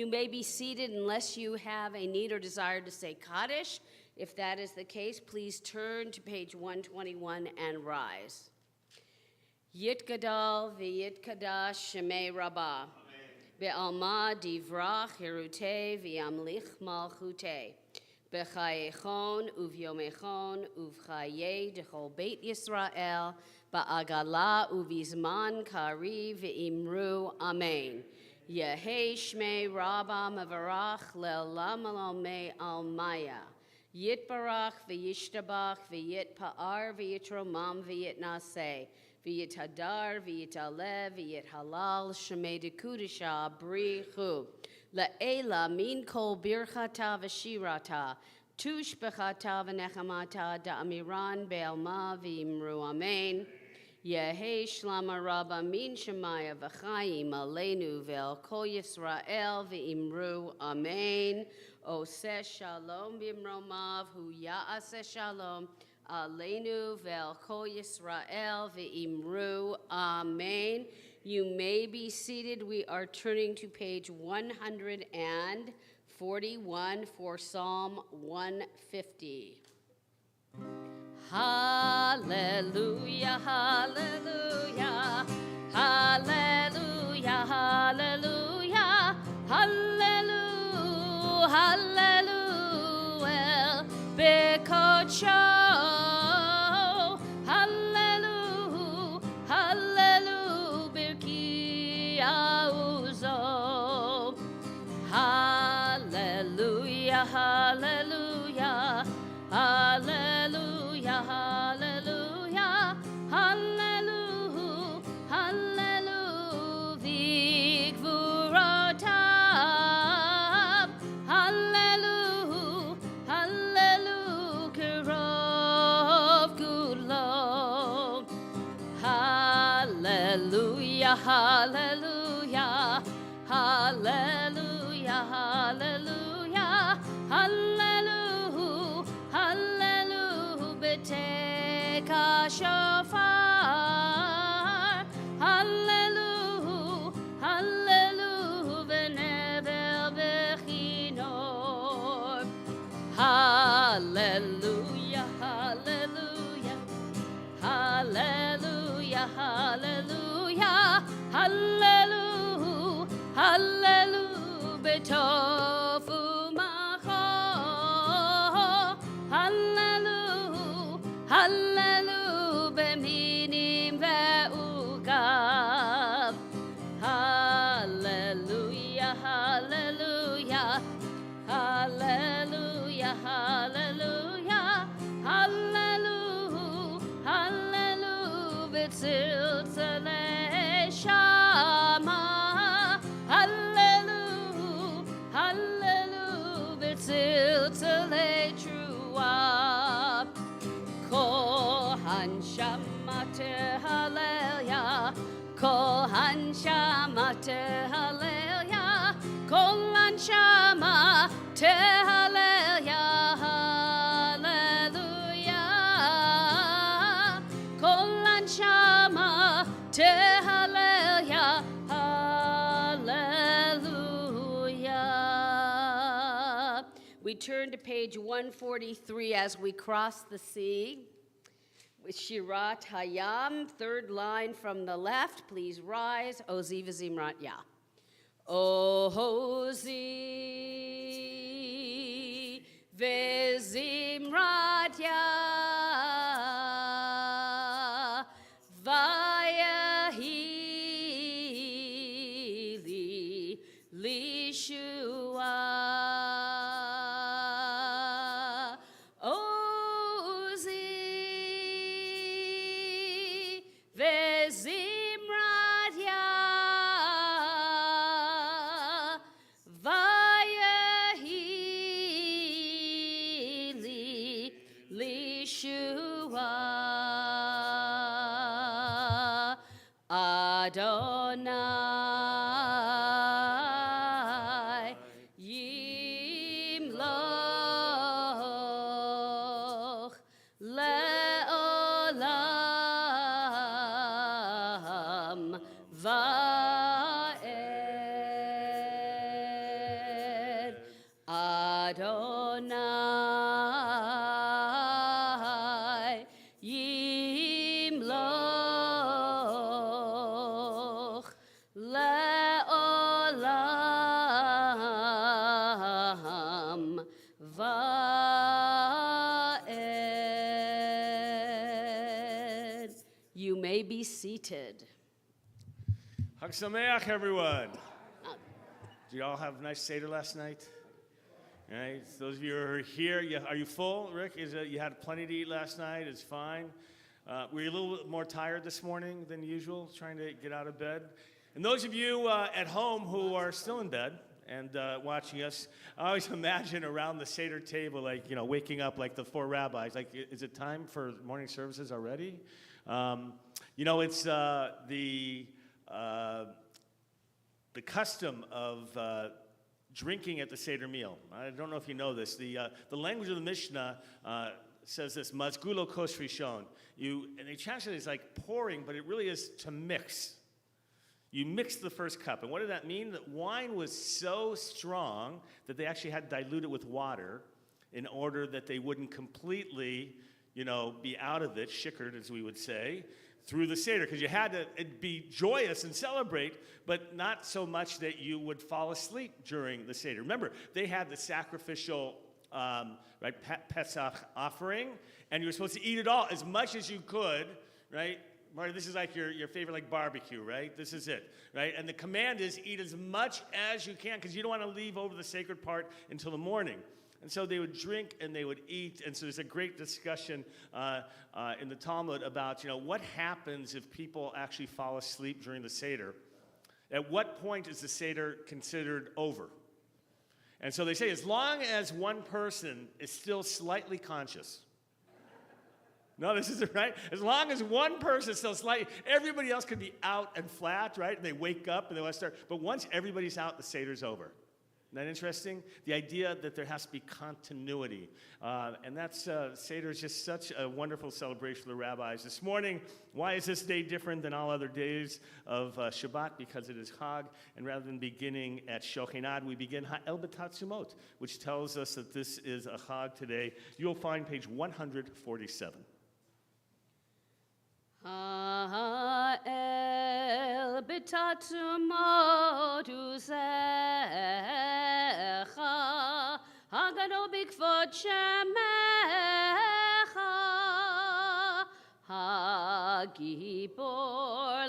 You may be seated unless you have a need or desire to say Kaddish. If that is the case, please turn to page 121 and rise. Yit Gadal v'yit Kadash Shemei Rabbah. Be'alma divrach hirute v'yamlich malchute. B'chayechon uv'yomechon uv'chaye dechol Beit Yisrael ba'agala uv'izman kari v'imru amen. Yehei shmei Rabbah mavarach le'olam alomei almaya. Yitbarach v'yishtabach v'yitpa'ar v'yitromam v'yitnaseh. V'yitadar, v'yitalev, v'yithalal, shemei dekudisha, brichu. La'ela min kol birchata v'shirata, tush bechata v'nechamata, da'amiran be'alma v'imru amen. Yehei shlama rabba min shemaya v'chayim aleinu ve'el kol Yisrael v'imru amen. Oseh shalom b'imromav hu ya'aseh shalom. Aleinu ve'el kol Yisrael ve'imru amen. You may be seated. We are turning to page 141 for Psalm 150. Hallelujah, hallelujah, hallelujah, hallelujah, hallelujah, hallelujah, Bekocho. Hallelujah, hallelujah, hallelujah, hallelujah, hallelujah, Vigvuratab, hallelujah, hallelujah, Kerov Gulo, hallelujah, hallelujah, hallelujah, hallelujah. Hallelujah, hallelujah, beteka shofar. Hallelujah, hallelujah, v'nevel bechinor. Hallelujah, hallelujah, hallelujah, hallelujah, hallelujah, hallelujah, betofu. Hallelujah, b'minim ve'ugav. Hallelujah, hallelujah, hallelujah, hallelujah, hallelujah, hallelujah, b'tziltzalei shama. Hallelujah, hallelujah, b'tziltzalei trua. Kol hanshama tehallel, kol hanshama tehallel, kol hanshama tehallel, hallelujah. Kol hanshama tehallel, hallelujah. We turn to page 143 as we cross the sea. With Shirat Hayam, third line from the left. Please rise. Ozi v'zimrat ya. Ozi v'zimrat ya. Vayahi li lishua. Adonai yimloch le'olam va'ed. Adonai Yimloch Le'olam Va'ed. You may be seated. Chag Sameach, everyone. Did you all have a nice Seder last night? Right? Those of you who are here, are you full, Rick? You had plenty to eat last night? It's fine. Were you a little bit more tired this morning than usual, trying to get out of bed? And those of you at home who are still in bed and watching us, I always imagine around the Seder table, like, waking up like the four rabbis. Like, is it time for morning services already? It's the custom of drinking at the Seder meal. I don't know if you know this. The language of the Mishnah says this, mazgulo kos rishon. And they translate it as like pouring, but it really is to mix. You mix the first cup. And what did that mean? That wine was so strong that they actually had to dilute it with water in order that they wouldn't completely, be out of it, shikkered, as we would say, through the Seder, because you had to be joyous and celebrate, but not so much that you would fall asleep during the Seder. Remember, they had the sacrificial Pesach offering, and you were supposed to eat it all, as much as you could, right? Marty, this is like your favorite barbecue, right? This is it, right? And the command is eat as much as you can, because you don't want to leave over the sacred part until the morning. And so they would drink and they would eat. And so there's a great discussion in the Talmud about, what happens if people actually fall asleep during the Seder? At what point is the Seder considered over? And so they say as long as one person is still slightly conscious. No, this isn't right. As long as one person is still slightly, everybody else could be out and flat, right? And they wake up and they want to start. But once everybody's out, the Seder's over. Isn't that interesting? The idea that there has to be continuity. And that's, Seder is just such a wonderful celebration for the rabbis. This morning, why is this day different than all other days of Shabbat? Because it is Chag, and rather than beginning at Shochinad, we begin Ha'el B'Tatzumot, which tells us that this is a Chag today. You'll find page 147. Ha'el b'tatzumot uzecha Hagado b'kvod shemecha Hagibor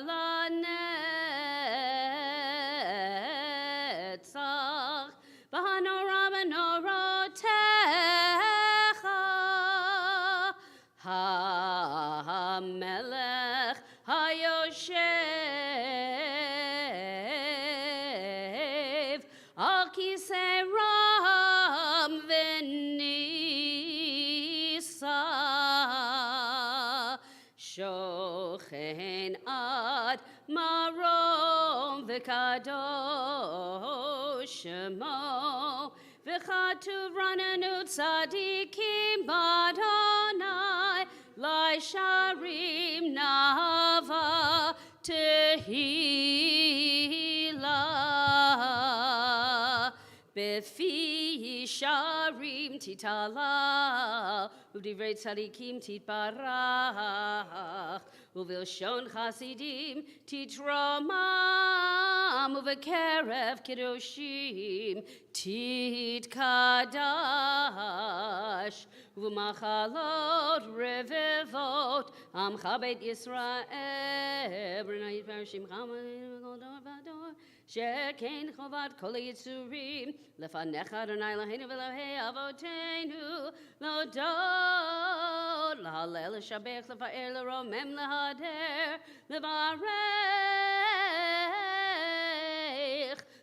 lanetzach B'hanora b'norotecha HaMelech HaYoshev Al Kisei Ram V'Nisa Shochen Ad Marom V'Kadosh Shemo V'Chatuv Rananu Tzadikim B'Adonai Lai Sharim Nava Tehila Befi Sharim Titala Udivrei Tzadikim Titbarach Uvilshon Chasidim Titromam Uvekerev Kedoshim Titkadash Umachalot Revivot Amcha Beit Yisrael B'nai Parashim Chamayim V'Godor V'Ador Shekein Chovat Kol Yitzurim Lefanecha Adonai Eloheinu V'Elohei Avoteinu Lodot L'Halel L'Shabech L'Fa'er L'Romem L'Hader L'Varech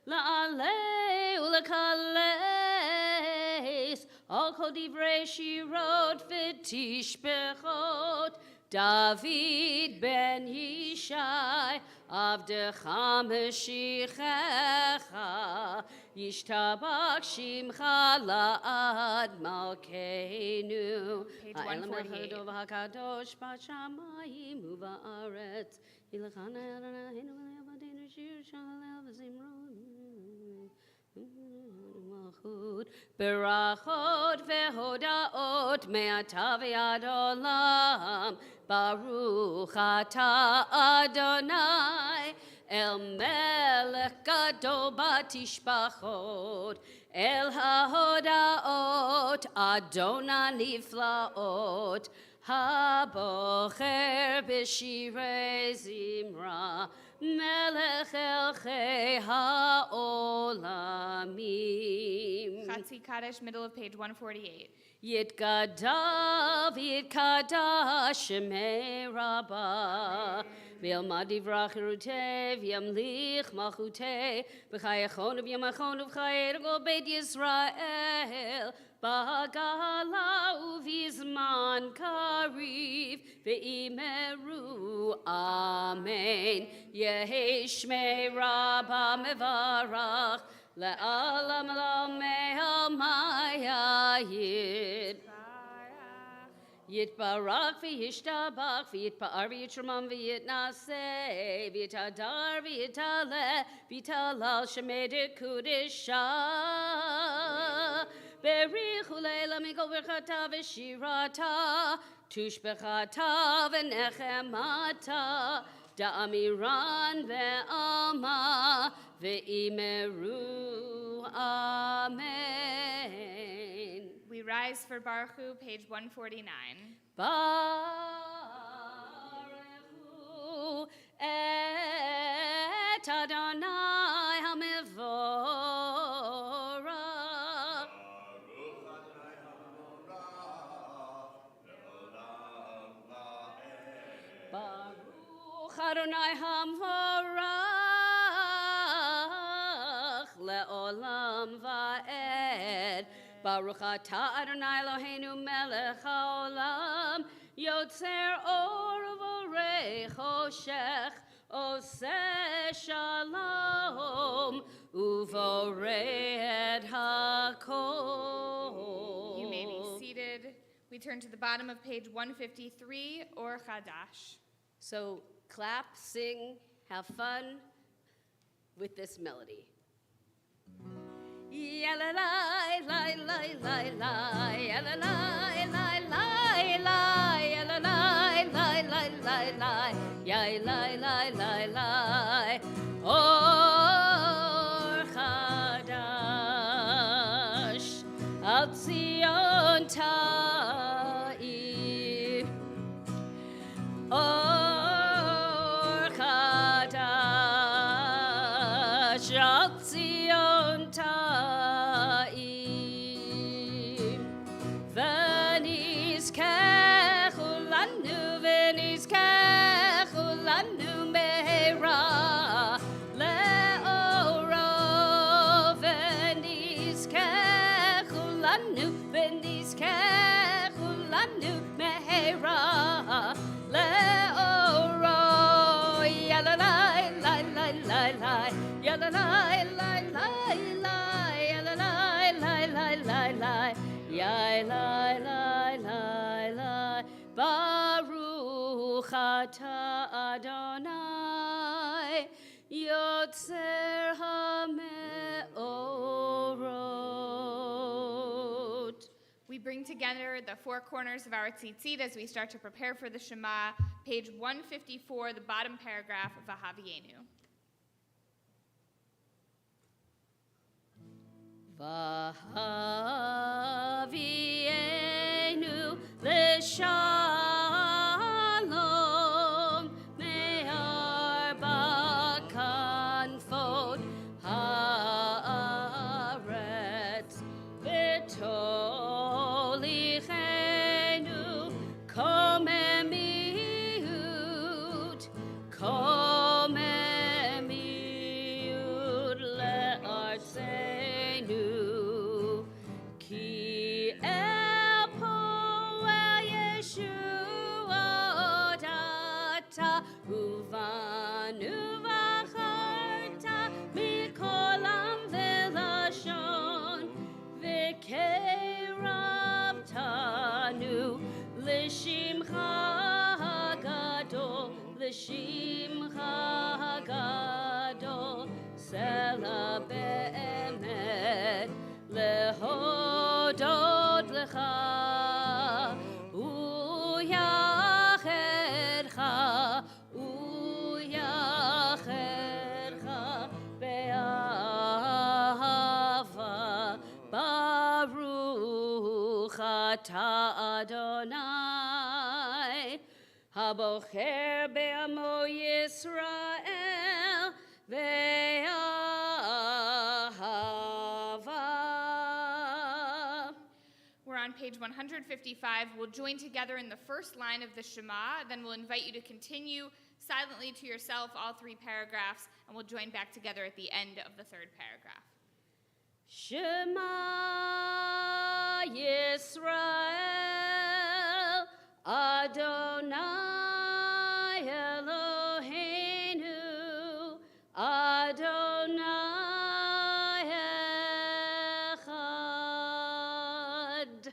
L'Alei U'L'Kaleis All Kol Divrei Shirot V'Tishbechot David ben Yishai Avdecha Meshichecha Yishtabach Shimcha La'ad Malkeinu Page 148. HaKadosh B'Shamayim Berachot vehodaot me'ata ve'ad olam. Baruch ata Adonai el melech gadol batishpachot el hahodaot Adonai niflaot habocher b'shirei zimra melech elchei ha'olamim. Chatzi Kaddish, middle of page 148. Yitkadav, yitkadash, shemei rabbah. V'yelmad divrach yeruteh, v'yamlich malchuteh. V'chayachon v'yamachon v'chayergo beit Yisrael. B'hagala uvizman kariv, v'imeru amen. Yehi shmei rabbah mevarach. Le'alam l'me'amayayid. Yitbarach v'yishtabach v'yitpa'ar v'yitramam v'yitnaseh v'yitadar v'yitaleh v'yitalal shemedek kudisha berichu le'ela mikol berchata v'shirata tushbechata v'nechemata da'amiran ve'alma ve'imeru amen. We rise for Baruchu, page 149. Baruchu et Adonai HaMevorach. Baruch Adonai HaMevorach le'olam va'ed. Baruch atah Adonai Eloheinu melech haolam yotzer or uvorei choshech oseh shalom uvorei et hakol. You may be seated. We turn to the bottom of page 153, or Chadash. So clap, sing, have fun with this melody. Ya la la la la la la, ya la la la la la, ya la la la la la la, ya la la la la. Or Chadash al Zion ta'ir. Or Chadash al Zion ta'ir. V'nizkechu lanu me'era le'oro. V'nizkechu lanu me'era le'oro. Ya la la la la la la, ya la la la la la, ya la la la la la la, ya la la la la. Baruch atah Adonai yotzer hameorot. We bring together the four corners of our tzitzit as we start to prepare for the Shema, page 154, the bottom paragraph of Vahavienu. Vahavienu l'shalom me'arba kanfot haaretz v'tolichenu komemiut le'artzenu ki el poel Yeshuot ata uvanu v'acharta mikolam v'lashon v'kerabtanu l'shimcha gadol Sela be'emet ata Adonai, habocher be'amo Yisrael ve'ahava. We're on page 155. We'll join together in the first line of the Shema, then we'll invite you to continue silently to yourself all three paragraphs, and we'll join back together at the end of the third paragraph. Shema Yisrael Adonai Eloheinu Adonai Echad.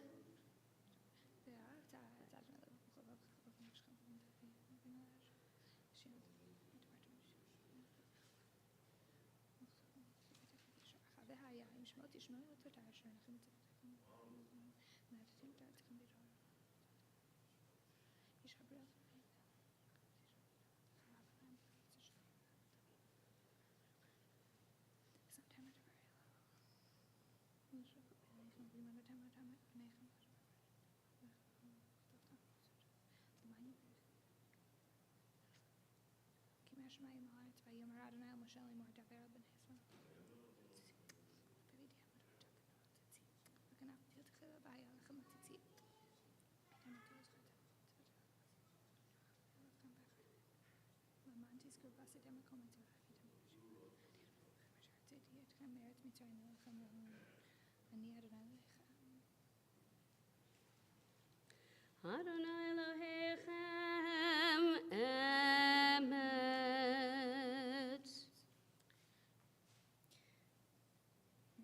Adonai Elohechem Emet.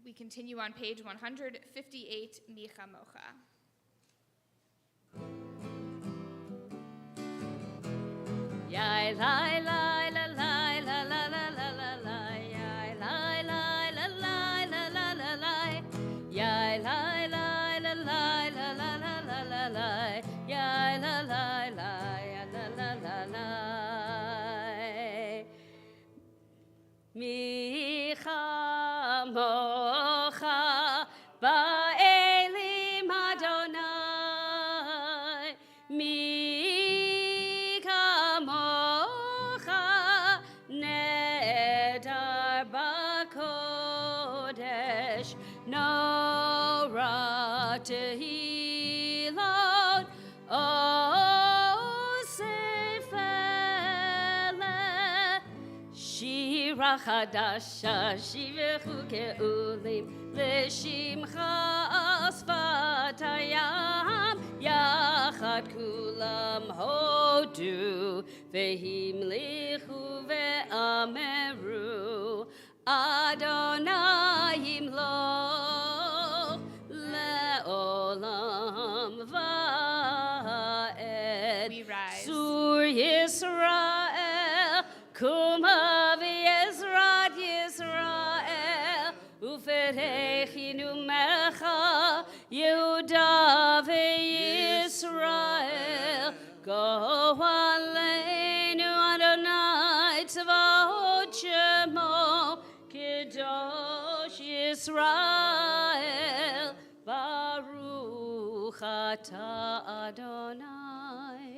We continue on page 158, Micha Mocha. Yai lai lai la lai la la la la la la. Yai lai lai la lai la la la la. Yai lai lai la lai la la la la la la. Yai la lai lai la la la la. Micha mocha ba'elim Adonai. Micha mocha nedar b'kodesh nora tehilot osefele shira chadasha shivechu ke'ulim l'shimcha asfatayam yachad kulam hodu vehimlichu ve'ameru Adonai yimloch le'olam va'ed. We rise. Sur Yisrael kuma v'yezrat Yisrael uferechinu mecha Yehuda v'Yisrael go aleinu Adonai tzvaot shemo Kadosh Yisrael Baruch Ata Adonai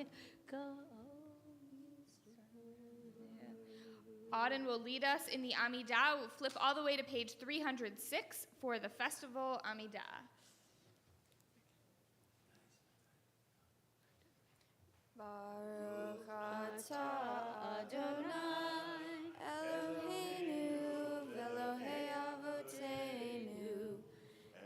Auden will lead us in the Amidah. We'll flip all the way to page 306 for the festival Amidah. Baruch atah Adonai Eloheinu v'Elohei Avotenu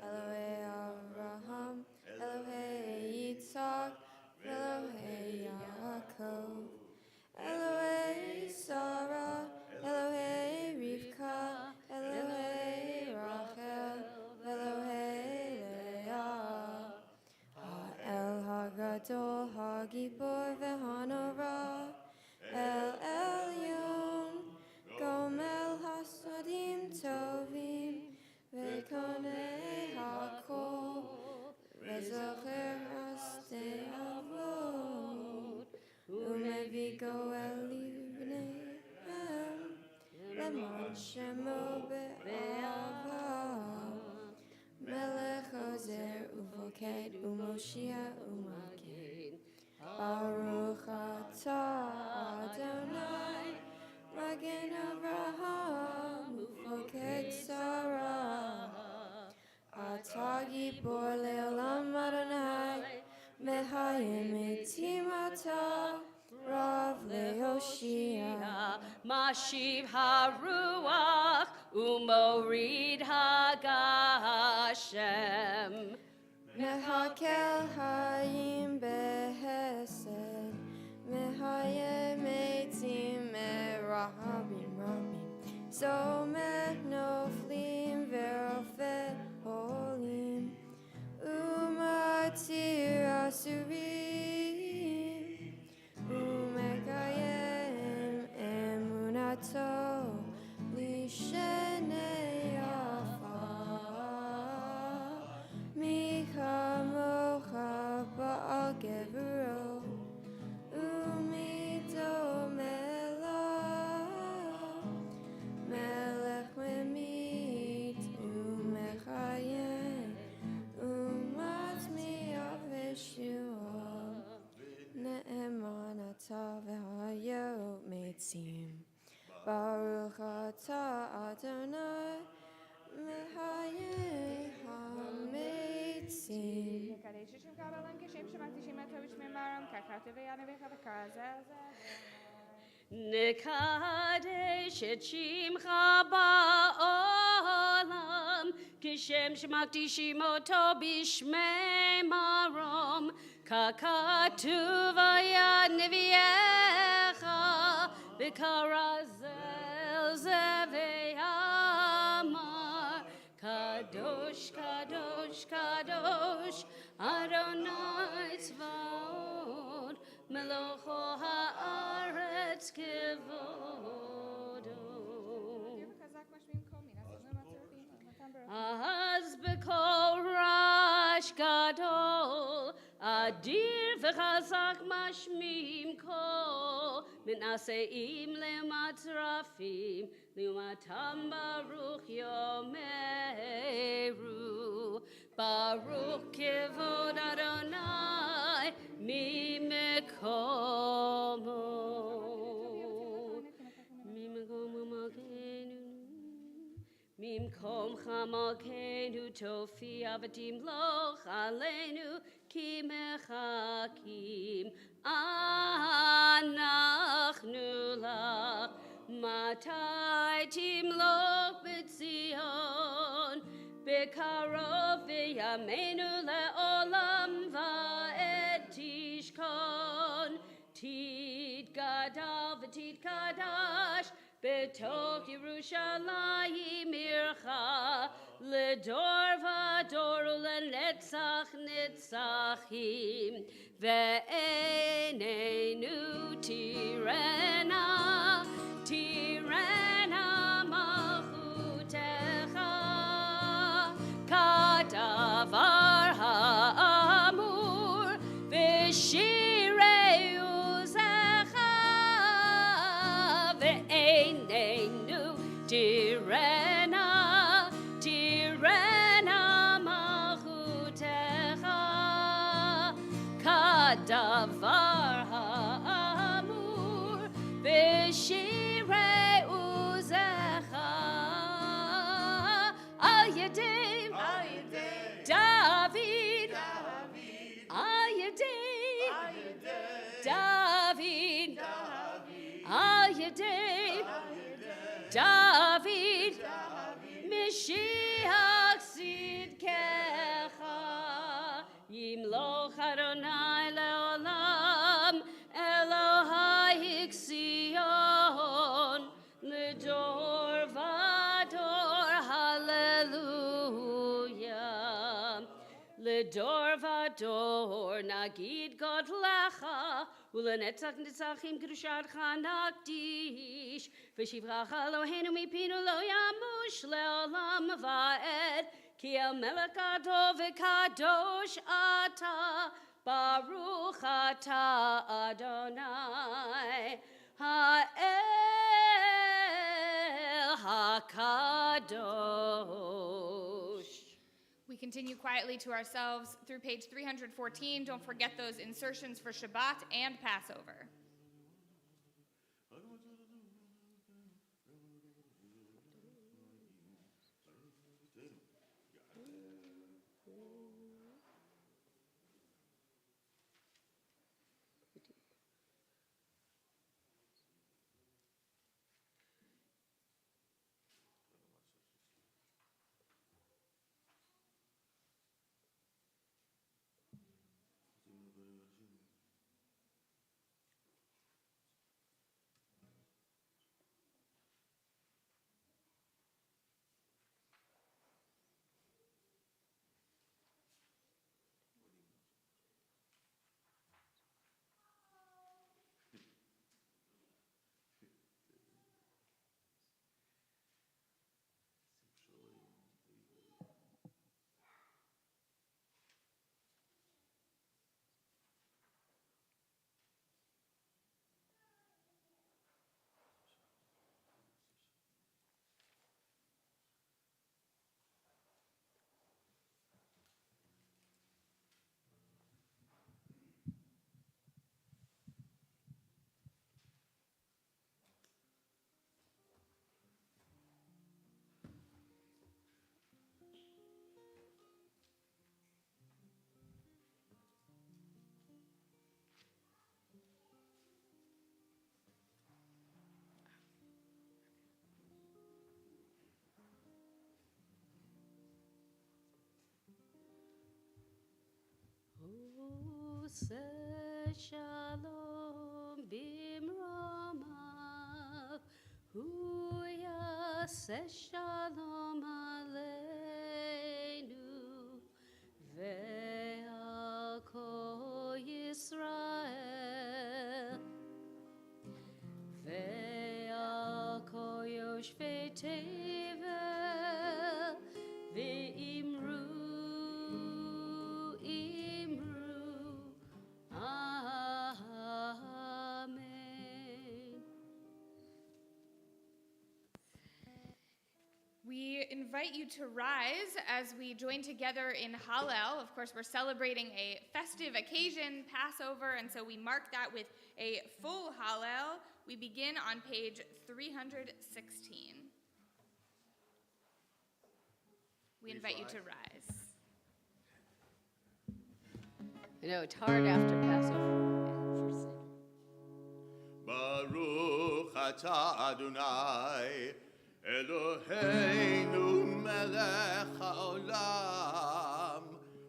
Elohei Avraham Elohei Yitzhak v'Elohei Yaakov Elohei Sarah Elohei Rivka Elohei Rachel v'Elohei Leah El Hagadol Hagibor v'Hanora El Elyon Gomel Hasadim Tovim V'Konei Hakol V'Zocher Hastei Avot Umevi Goel Livneihem Lemon Shemo Be'ava Melech Ozer Uvo Meked Umoshia Umaken. Baruch atah Adonai, Magen Avraham, Ufoked Sarah. Atah Gibor Leolam Adonai, Mehayim Etim atah, Rav Lehoshia. Mashiv haruach umorid hagashem. Mehakel Hayim Behesed, Mehayim Etim Merahabim Rabim, Zomet Noflim Verofet Holim, Umatir Asurim, Umekayem Emunato, Lishenei Yafa, Micha Mocha Ba'al Gevuro, Umido Melach, Melech Memit, Umechayem, Umatmi Aveshua, Ne'eman atah v'hayot metzim. Baruch atah Adonai, Mehayim hametzim. Nekadesh et shimcha ba'olam, kishem shemakdishim oto bishmei marom, kakatuv ayad neviecha, v'karazel zevei amar, kadosh, kadosh, kadosh, Adonai tzvaot, melocho haaretz kevodo. Az bekol rash gadol, adir v'chazak mashmim kol, minaseim lematzrafim, liumatam baruch yomeru, baruch kevod Adonai mimekomo. Mimkom chamalkenu tofi avadim loch alenu ki mechakim anachnu lach matai timloch b'tzion bekarov v'yamenu le'olam va'ed tishkon tid gadal v'tid kadash Betoch Yerushalayim ircha, ledor vador ulenetzach netzachim, ve'enenu tirena, tirena malchutecha, kadavar ha'amur, v'shirei uzecha, ve'enenu tirena, tirena malchutecha, kadavar ha'amur, v'shirei uzecha, al yedei David, al yedei David, al yedei David, Mashiach Sidkecha, Yimloch Adonai leolam, Elohai Sion, Ledor Vador, Hallelujah. Ledor Vador, Nagid God Lecha, Ulenetzach Netzachim Kedushat Chanakdish, V'shivrach Eloheinu mipinu lo yamush leolam va'ed, Ki el melech gadol v'kadosh ata, Baruch ata Adonai, Ha'el HaKadosh. We continue quietly to ourselves through page 314. Don't forget those insertions for Shabbat and Passover. Shalom bimromav, hu yaseh shalom aleinu, ve'al kol Yisrael, ve'al kol yoshvei tevel, ve'imru We invite you to rise as we join together in Hallel. Of course, we're celebrating a festive occasion, Passover, and so we mark that with a full Hallel. We begin on page 316. We invite you to rise. I know it's hard after Passover. Baruch atah Adonai Eloheinu melech haolam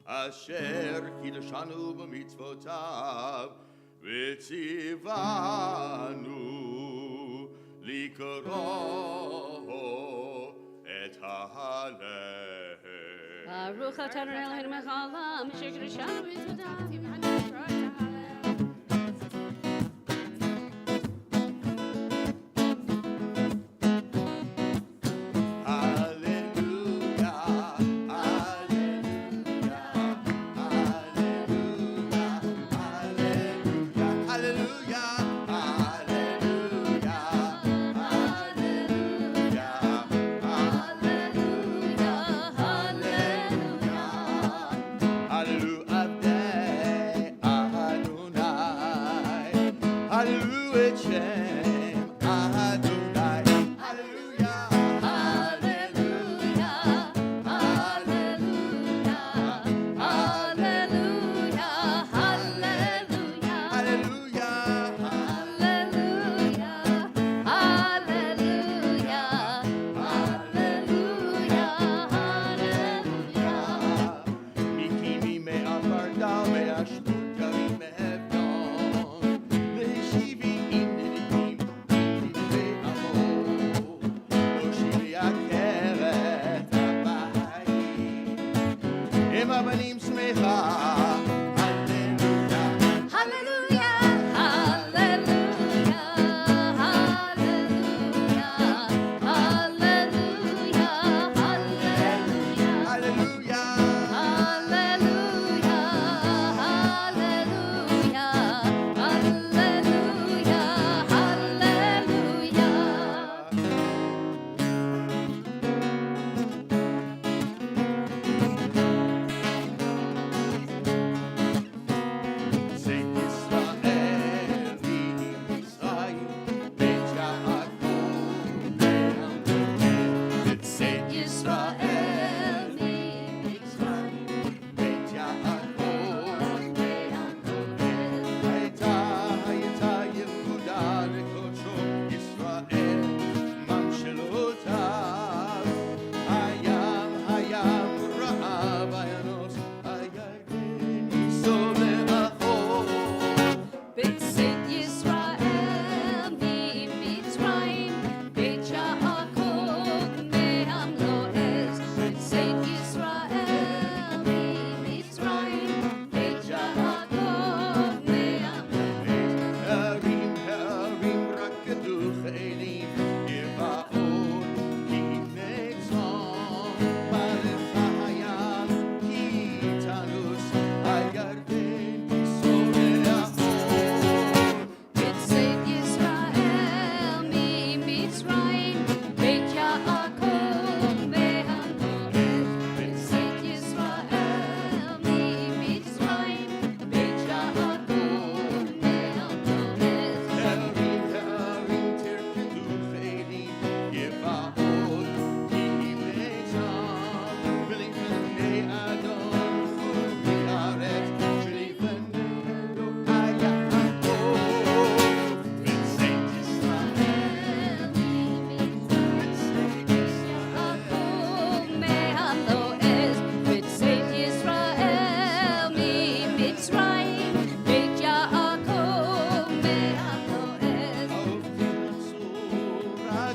asher kiddushanu b'mitzvotav v'tzivanu likro et ha'halel. Baruch atah Adonai Eloheinu melech haolam asher kiddushanu b'mitzvotav. Hallelujah.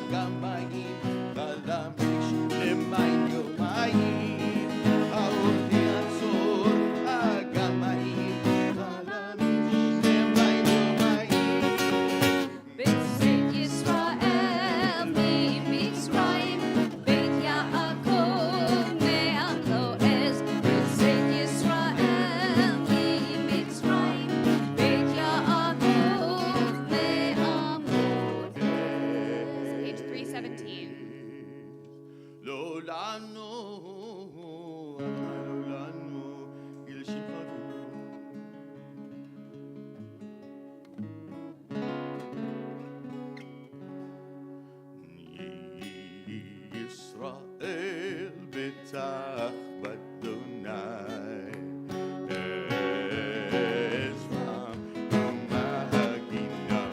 הגמאים, חלמיש למים יומיים, העובדי עצור, הגמאים, חלמיש למים יומיים. בצאת ישראל ממצרים, בית יעקב מעמלו עז. בצאת ישראל ממצרים, בית יעקב מעמלו עז. Page 317. לא לנו, לא לנו, כי לשמחתנו. ישראל בטח באדוני, עזרם ומגינם.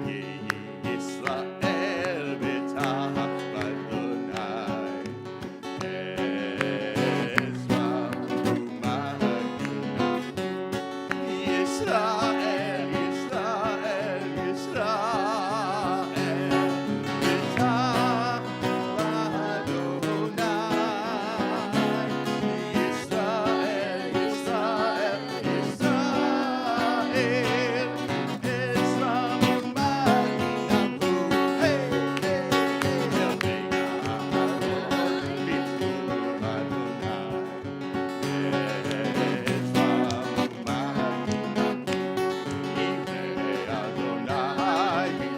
כי ישראל בטח באדוני, עזרם ומגינם. ישראל, ישראל, ישראל, בטח באדוני. ישראל, ישראל, ישראל, עזרם ומגינם הוא. היי, היי,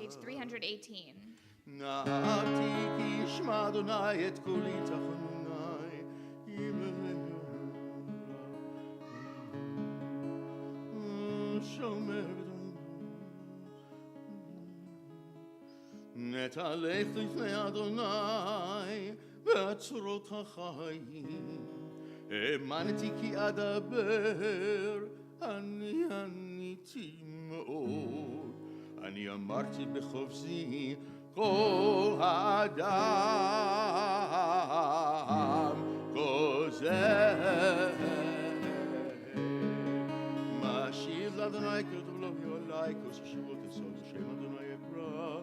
Page 318. נעתי כי ישמע אדוני את קולי תחנוני, שומר נתהלך לפני אדוני בעצרות החיים, האמנתי כי אדבר, אני עניתי מאוד, אני אמרתי בחופשי כל האדם כוזב, משיב לאדוני כתוב לו עלי כוס ישיבות יסוד השם אדוני יקרא,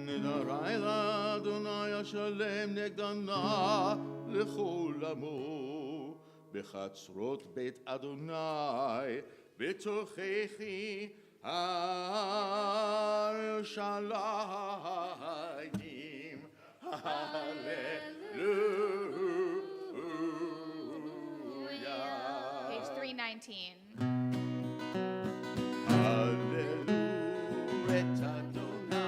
נדרי לאדוני השלם נגדנה לכל עמו, בחצרות בית אדוני בתוככי השליים, הללויה. Page 319. הללו את אדוני,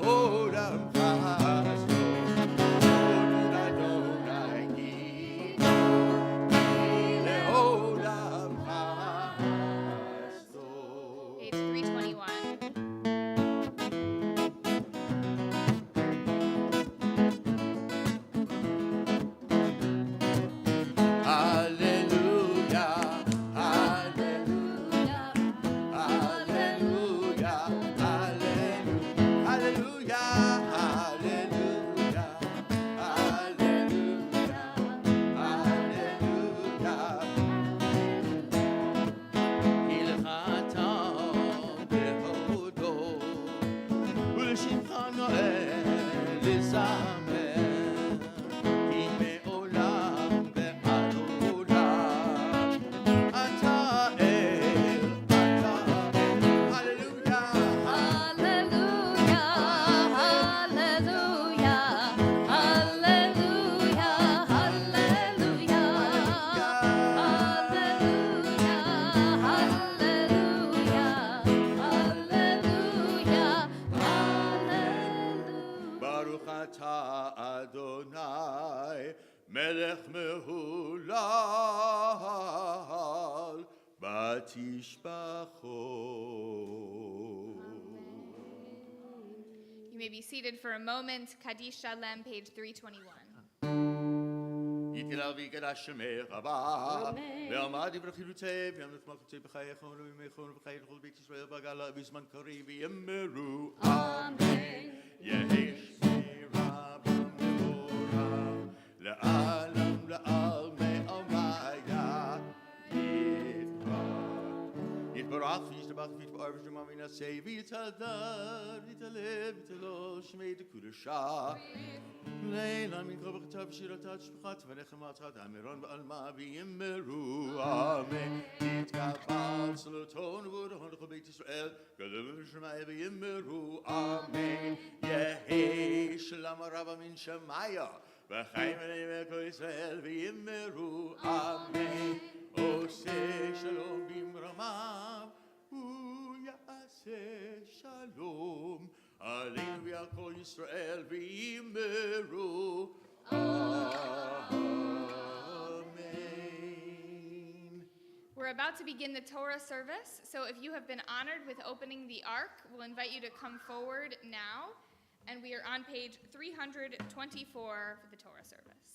Ora מלך מהולל בתשבחו. You may be seated for a moment. Kaddish Shalem, page 321. יתגדל ויקדש שמך רבה, ועמד יברכילותי, וימלך מלכותי בחייך ובימיך ובחיי לכל בית ישראל בגלה בזמן קריב ויאמרו אמן. יהי שמירה ומבורך, לעלם לעלמי עלמיה יתברך וישתבח ויתפאר ושמע וינשא ויתהדר ויתהלל ויתהלל שמי דקודשה לילה מן כל ברכתה ושירתה תשבחת ולחם מעטרת אמירון ועלמה ויאמרו אמן. יתקבל צלותו ובורחו לכל בית ישראל גדול ושמעיה ויאמרו אמן. יהי שלום רבה מן שמיה וחיים עליהם כל ישראל ויאמרו אמן. עושה שלום במרמיו ויעשה שלום עלינו ועל כל ישראל ויאמרו amen. We're about to begin the Torah service, so if you have been honored with opening the Ark, we'll invite you to come forward now, and we are on page 324 for the Torah service.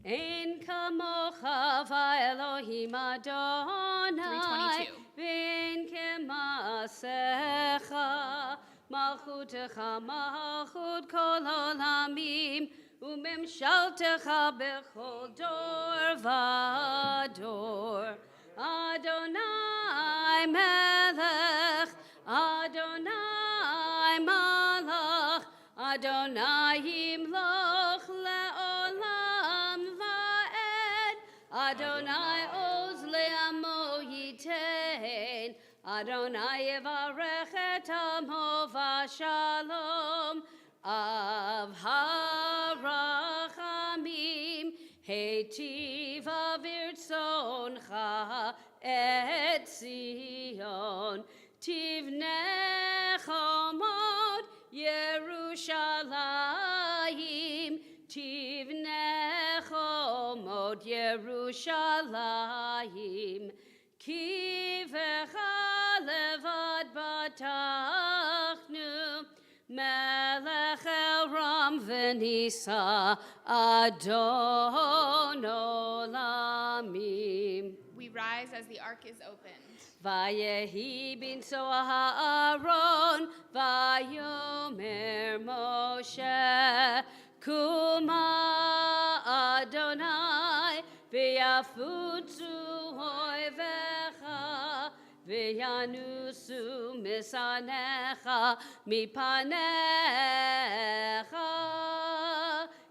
Ein kamocha v'Elohim Adonai 322. V'ein kemasecha Malchutecha malchut kol olamim Umemshaltecha bechol dor v'dor Adonai melech Adonai malach Adonai yimloch le'olam va'ed Adonai oz le'amo yitein Adonai yevarech et amo v'shalom av harachamim heitiv avirtzoncha et Zion tivnei chomot Yerushalayim tivnei chomot Yerushalayim ki v'cha levad batachnu melech el ram v'nisa adon olamim. We rise as the Ark is opened. Vayehi bin Aaron, vayomer Moshe, kuma Adonai, v'yafutzu oivecha, v'yanusu misanecha mipanecha,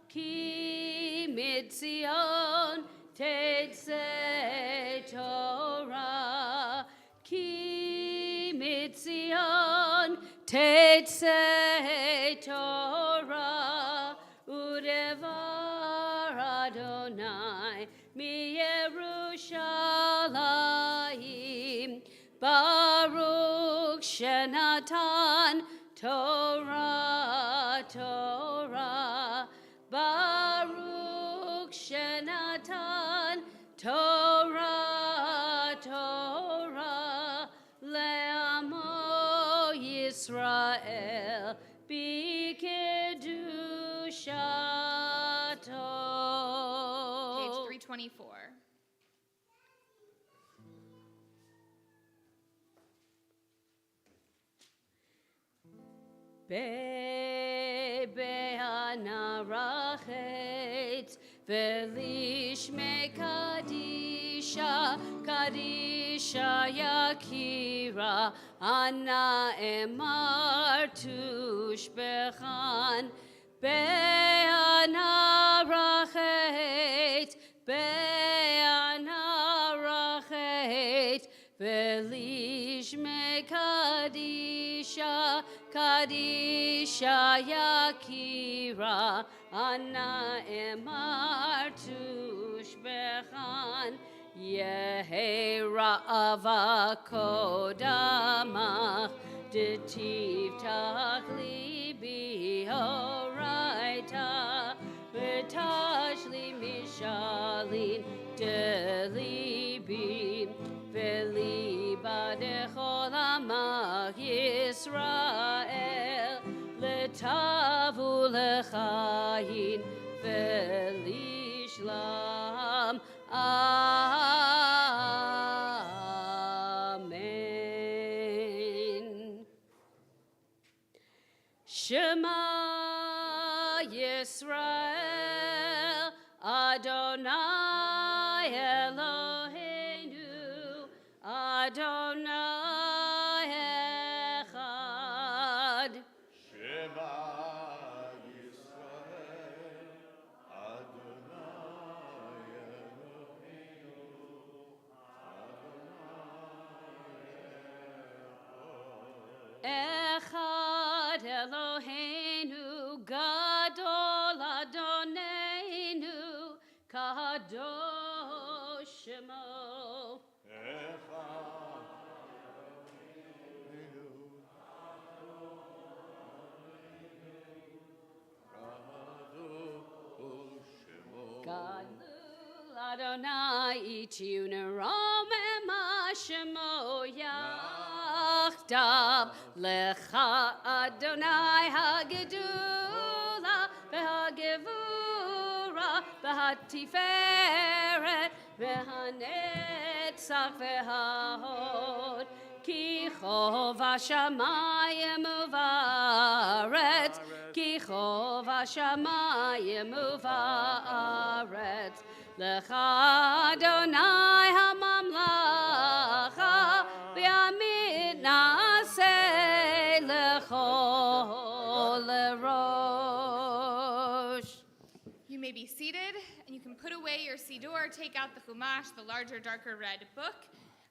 ki mitzion tetzei Torah. Ki mitzion tetzei Torah udevar Adonai mi Yerushalayim Baruch shenatan Torah Torah Baruch shenatan Torah Torah Le'amo Yisrael B'kedushato. Page 324. Be'anarachet Velishme Kadisha Kadisha Yakira Anna Emar Tushbechan Be'anarachet Be'anarachet Velishme Kadisha Kadisha Yakira Anna Emar Tushbechan Yehi Ra'ava Kodamach Detiv Tachli Bihoraita V'tashli Mish Yisrael letavu lechayin velishlam. Amen. Shema Yisrael Adonai Eloheinu Adonai Echad. Shema Yisrael, Adonai Eloheinu, Echad Eloheinu Gadol Adonenu Kadosh Shemo. Gadol Adonai Ichiunerom Ema Shemo Yachdav Lecha Adonai Hagedula V'Hagevura V'Hatiferet V'Hanetzach V'Hahod Ki chov hashamayim uvaretz Ki chov hashamayim uvaretz Lecha Adonai hamamlacha V'yamid na'aseh lechol lerosh. You may be seated, and you can put away your siddur, take out the chumash, the larger, darker red book.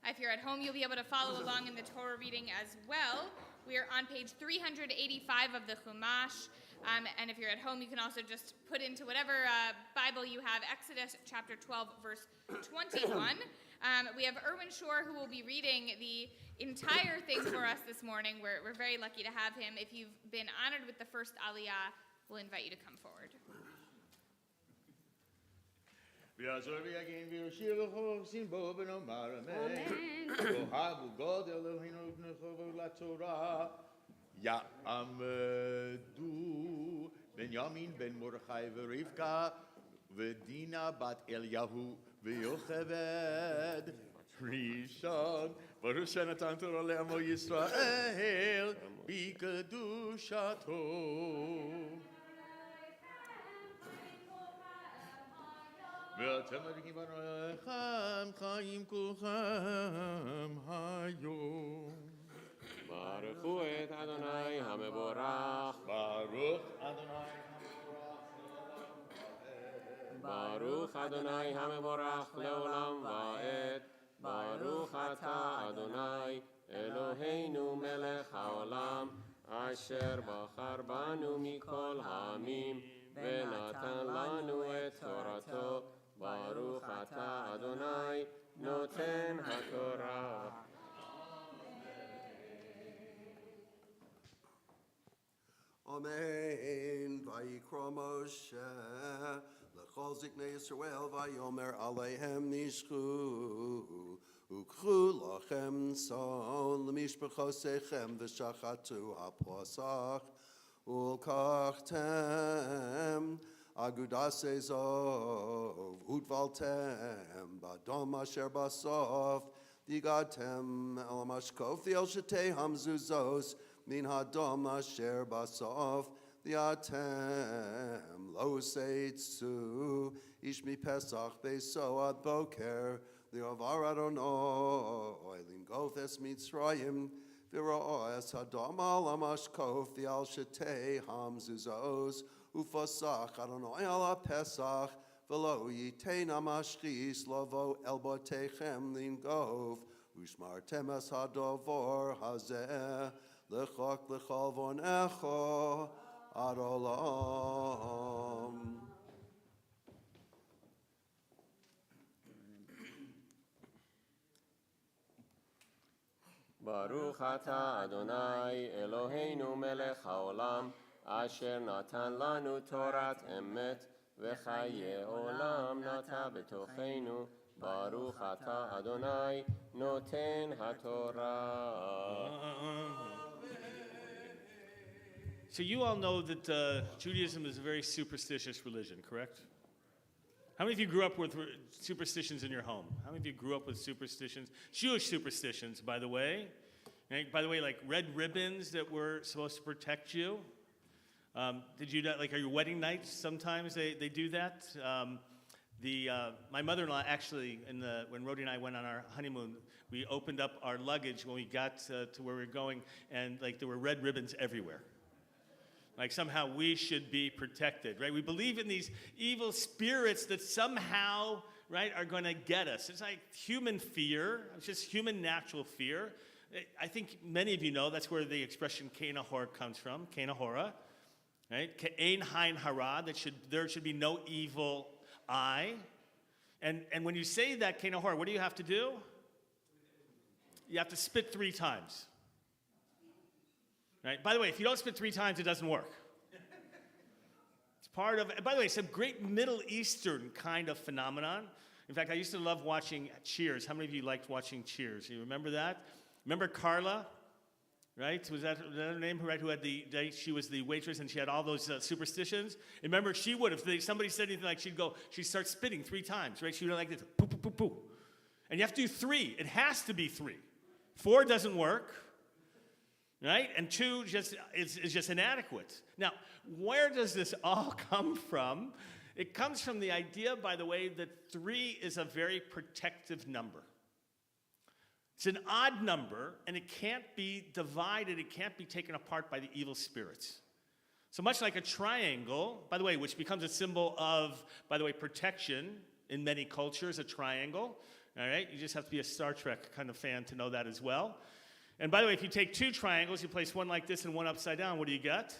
If you're at home, you'll be able to follow along in the Torah reading as well. We are on page 385 of the chumash, and if you're at home, you can also just put into whatever Bible you have, Exodus chapter 12, verse 21. We have Erwin Shore, who will be reading the entire thing for us this morning. We're very lucky to have him. If you've been honored with the first Aliyah, we'll invite you to come forward. ויעזור ויגן ויושיב וחוסין בו ונאמר אמן. אוהבו גוד אלוהינו ובנכו לתורה. יעמדו בנימין בן מרדכי ורבקה ודינה בת אליהו ויוכבד ראשון. ברוך שנתן תורה לעמו ישראל בקדושתו. ואתם מדליקים בנועכם חיים כולכם היום. ברכו את אדוני המבורך. ברוך אדוני ברוך אדוני המבורך לעולם ועד. ברוך אתה אדוני אלוהינו מלך העולם אשר בחר בנו מכל העמים ונתן לנו את תורתו. ברוך אתה אדוני נותן התורה. Amen. Vayikra Moshe lechol ziknei Yisrael vayomer aleihem nishchu ukchu lachem son lemishpachosechem v'shachatu hapasach ulkachtem agudase zov utvaltem badom asher basof digatem elamashkof the el shetei hamzuzos min hadom asher basof diatem lo seitzu ish mi pesach beso ad boker liavar adonai lingof es mitzrayim v'ro'o es hadom alamashkof the el shetei hamzuzos ufasach adonai ala pesach v'lo yitein amashchis lovo el botechem lingov ushmartem es hadovor hazeh lechok lechol vonecho ad olam. ברוך אתה אדוני אלוהינו מלך העולם אשר נתן לנו תורת אמת וחיי עולם נטע בתוכנו. ברוך אתה אדוני נותן התורה. So you all know that Judaism is a very superstitious religion, correct? How many of you grew up with superstitions in your home? How many of you grew up with superstitions? Jewish superstitions, by the way. Right? By the way, like red ribbons that were supposed to protect you. Did you like your wedding nights? Sometimes they do that. My mother-in-law actually, when Rhodey and I went on our honeymoon, we opened up our luggage when we got to where we were going, and like there were red ribbons everywhere. Like somehow we should be protected, right? We believe in these evil spirits that somehow, right, are going to get us. It's like human fear. It's just human natural fear. I think many of you know that's where the expression Kenahor comes from, Kenahora, right? Ke'ein hain hara, there should be no evil eye. And when you say that Kenahor, what do you have to do? You have to spit 3 times. Right? By the way, if you don't spit 3 times, it doesn't work. It's part of, by the way, it's a great Middle Eastern kind of phenomenon. In fact, I used to love watching Cheers. How many of you liked watching Cheers? You remember that? Remember Carla? Right? Was that her name? Right? Who had she was the waitress and she had all those superstitions. And remember, she would, if somebody said anything like she'd start spitting 3 times, right? She would like this, poo, poo, poo, poo. And you have to do 3. It has to be 3. 4 doesn't work. Right? And 2 is just inadequate. Now, where does this all come from? It comes from the idea, by the way, that 3 is a very protective number. It's an odd number, and it can't be divided, it can't be taken apart by the evil spirits. So much like a triangle, by the way, which becomes a symbol of, by the way, protection in many cultures, a triangle. All right? You just have to be a Star Trek kind of fan to know that as well. And by the way, if you take 2 triangles, you place one like this and one upside down, what do you get?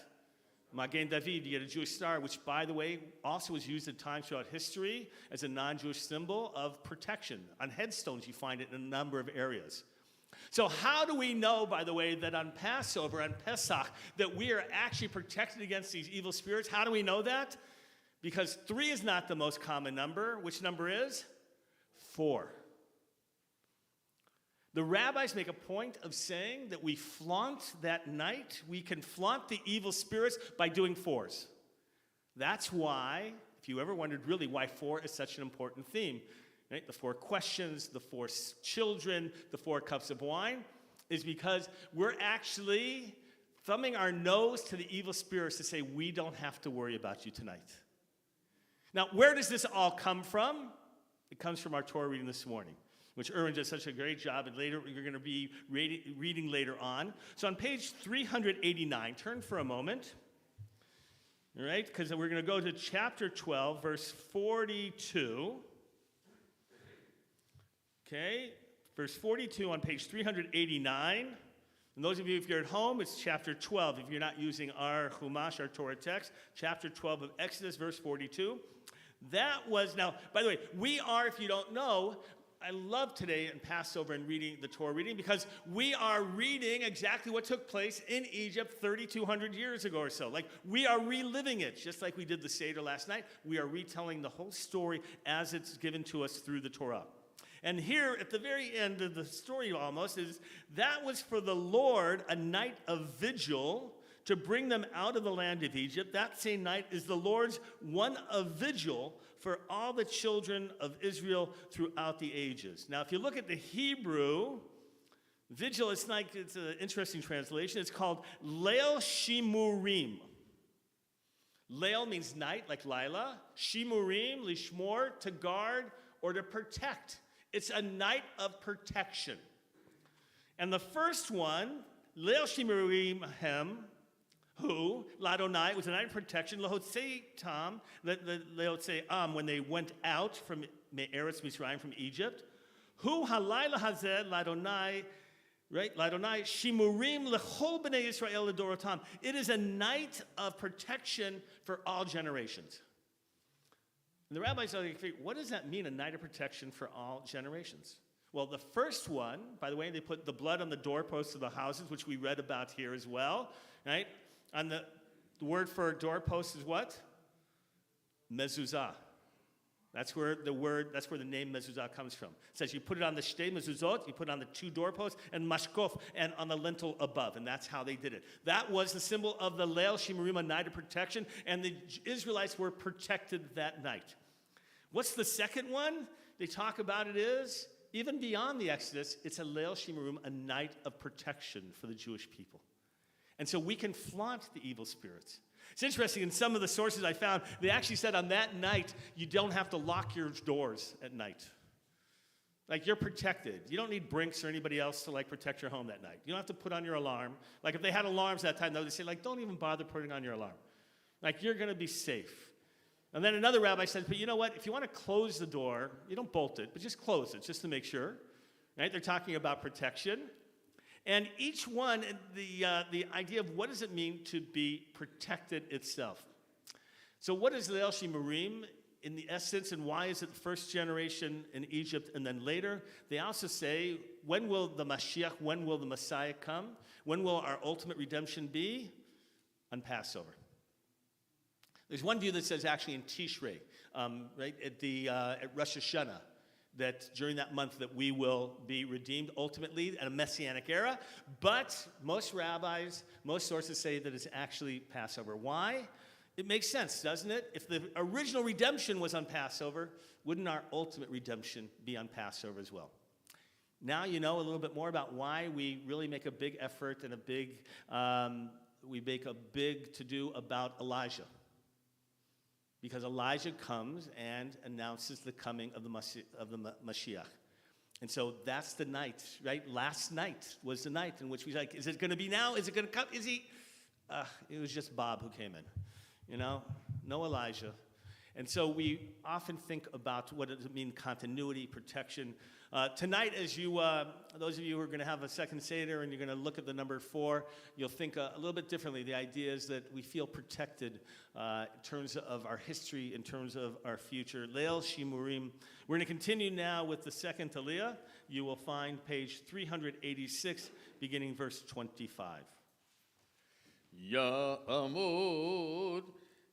Magen David, you get a Jewish star, which, by the way, also was used at times throughout history as a non-Jewish symbol of protection. On headstones, you find it in a number of areas. So how do we know, by the way, that on Passover, on Pesach, that we are actually protected against these evil spirits? How do we know that? Because 3 is not the most common number. Which number is? 4. The rabbis make a point of saying that we flaunt that night. We can flaunt the evil spirits by doing 4s. That's why, if you ever wondered really why 4 is such an important theme, right? The 4 questions, the 4 children, the 4 cups of wine, is because we're actually thumbing our nose to the evil spirits to say, we don't have to worry about you tonight. Now, where does this all come from? It comes from our Torah reading this morning, which Erwin did such a great job, and later you're going to be reading later on. So on page 389, turn for a moment, all right, because we're going to go to chapter 12, verse 42. Okay, verse 42 on page 389. And those of you, if you're at home, it's chapter 12. If you're not using our Chumash, our Torah text, chapter 12 of Exodus, verse 42. That was, now, by the way, we are, if you don't know, I love today in Passover and reading the Torah reading because we are reading exactly what took place in Egypt 3,200 years ago or so. Like, we are reliving it, just like we did the Seder last night. We are retelling the whole story as it's given to us through the Torah. And here, at the very end of the story almost, is that was for the Lord a night of vigil to bring them out of the land of Egypt. That same night is the Lord's one of vigil for all the children of Israel throughout the ages. Now, if you look at the Hebrew, vigil, it's an interesting translation. It's called Leil Shimurim. Leil means night, like Lila. Shimurim, lishmor, to guard or to protect. It's a night of protection. And the first one, Leil Shimurim hem, who, Ladonai, was a night of protection, Lahotzei Tam, Lahotzei Am, when they went out from Eretz Mitzrayim, from Egypt. Who, Halayla Hazeh, Ladonai, right? Ladonai, Shimurim Lechol B'nei Yisrael Ledorotam. It is a night of protection for all generations. And the rabbis are like, what does that mean, a night of protection for all generations? Well, the first one, by the way, they put the blood on the doorposts of the houses, which we read about here as well, right? And the word for doorpost is what? Mezuzah. That's where the name mezuzah comes from. It says you put it on the shtei mezuzot, you put it on the two doorposts, and mashkof, and on the lintel above, and that's how they did it. That was the symbol of the Leil Shimurim, a night of protection, and the Israelites were protected that night. What's the second one? They talk about it is, even beyond the Exodus, it's a Leil Shimurim, a night of protection for the Jewish people. And so we can flaunt the evil spirits. It's interesting, in some of the sources I found, they actually said on that night, you don't have to lock your doors at night. Like, you're protected. You don't need Brinks or anybody else to, like, protect your home that night. You don't have to put on your alarm. Like, if they had alarms that time, they would say, like, don't even bother putting on your alarm. Like, you're going to be safe. And then another rabbi said, but you know what? If you want to close the door, you don't bolt it, but just close it, just to make sure. Right? They're talking about protection. And each one, the idea of what does it mean to be protected itself. So what is Leil Shimurim in the essence, and why is it the first generation in Egypt and then later? They also say, when will the Mashiach, when will the Messiah come? When will our ultimate redemption be? On Passover. There's one view that says actually in Tishrei, right, at Rosh Hashanah, that during that month that we will be redeemed ultimately at a Messianic era. But most rabbis, most sources say that it's actually Passover. Why? It makes sense, doesn't it? If the original redemption was on Passover, wouldn't our ultimate redemption be on Passover as well? Now you know a little bit more about why we really make a big effort and we make a big to-do about Elijah. Because Elijah comes and announces the coming of the Mashiach. And so that's the night, right? Last night was the night in which we like, is it going to be now? Is it going to come? Is he? It was just Bob who came in, you know? No Elijah. And so we often think about what does it mean, continuity, protection. Tonight, as you, those of you who are going to have a second Seder and you're going to look at the number 4, you'll think a little bit differently. The idea is that we feel protected in terms of our history, in terms of our future. Leil Shimurim. We're going to continue now with the second Aliyah. You will find page 386, beginning verse 25. Ya'amod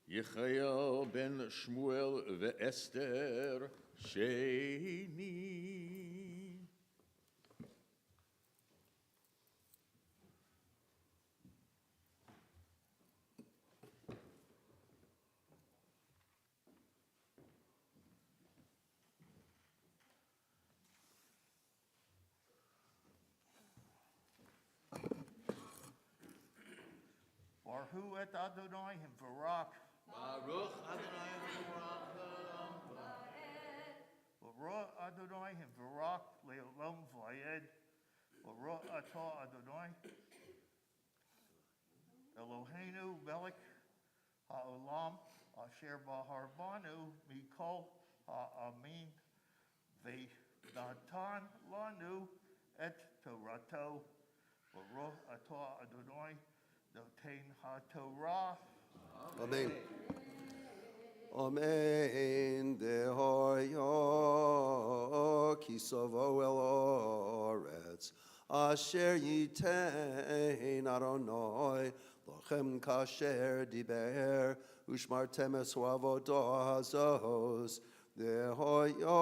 Yechayael ben Shmuel ve'Esther Sheni. Baruch et Adonai Barak. Baruch Adonai Baruch Adonai Barak le'olam vayed. Baruch atah Adonai Eloheinu melech ha'olam asher b'harbanu mikol ha'amin ve'natan lanu et torato. Baruch atah Adonai noten ha'torah. Amen. Amen. Dehoyo kisovo el oretz asher yitein Adonai lochem kasher diber ushmartem es avodo hazos dehoyo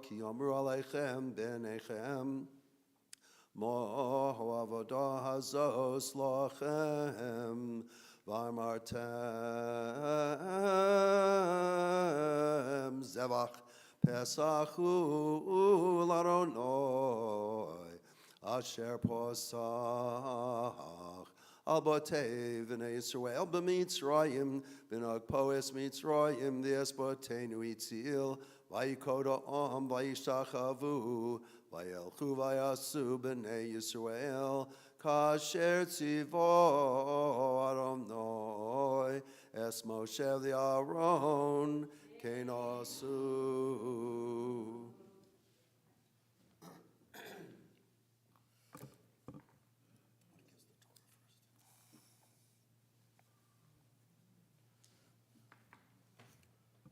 ki amru aleichem benechem mo avodo hazos lochem V'amartem zevach pesachu laronoi asher posach al botei v'nei Yisrael b'mitzrayim v'nog poes mitzrayim v'esbotenu itzil v'yikoda om v'yishtachavu v'yelchu v'yasu b'nei Yisrael Kasher tzivo Adonai es Moshe v'Aaron kenasu.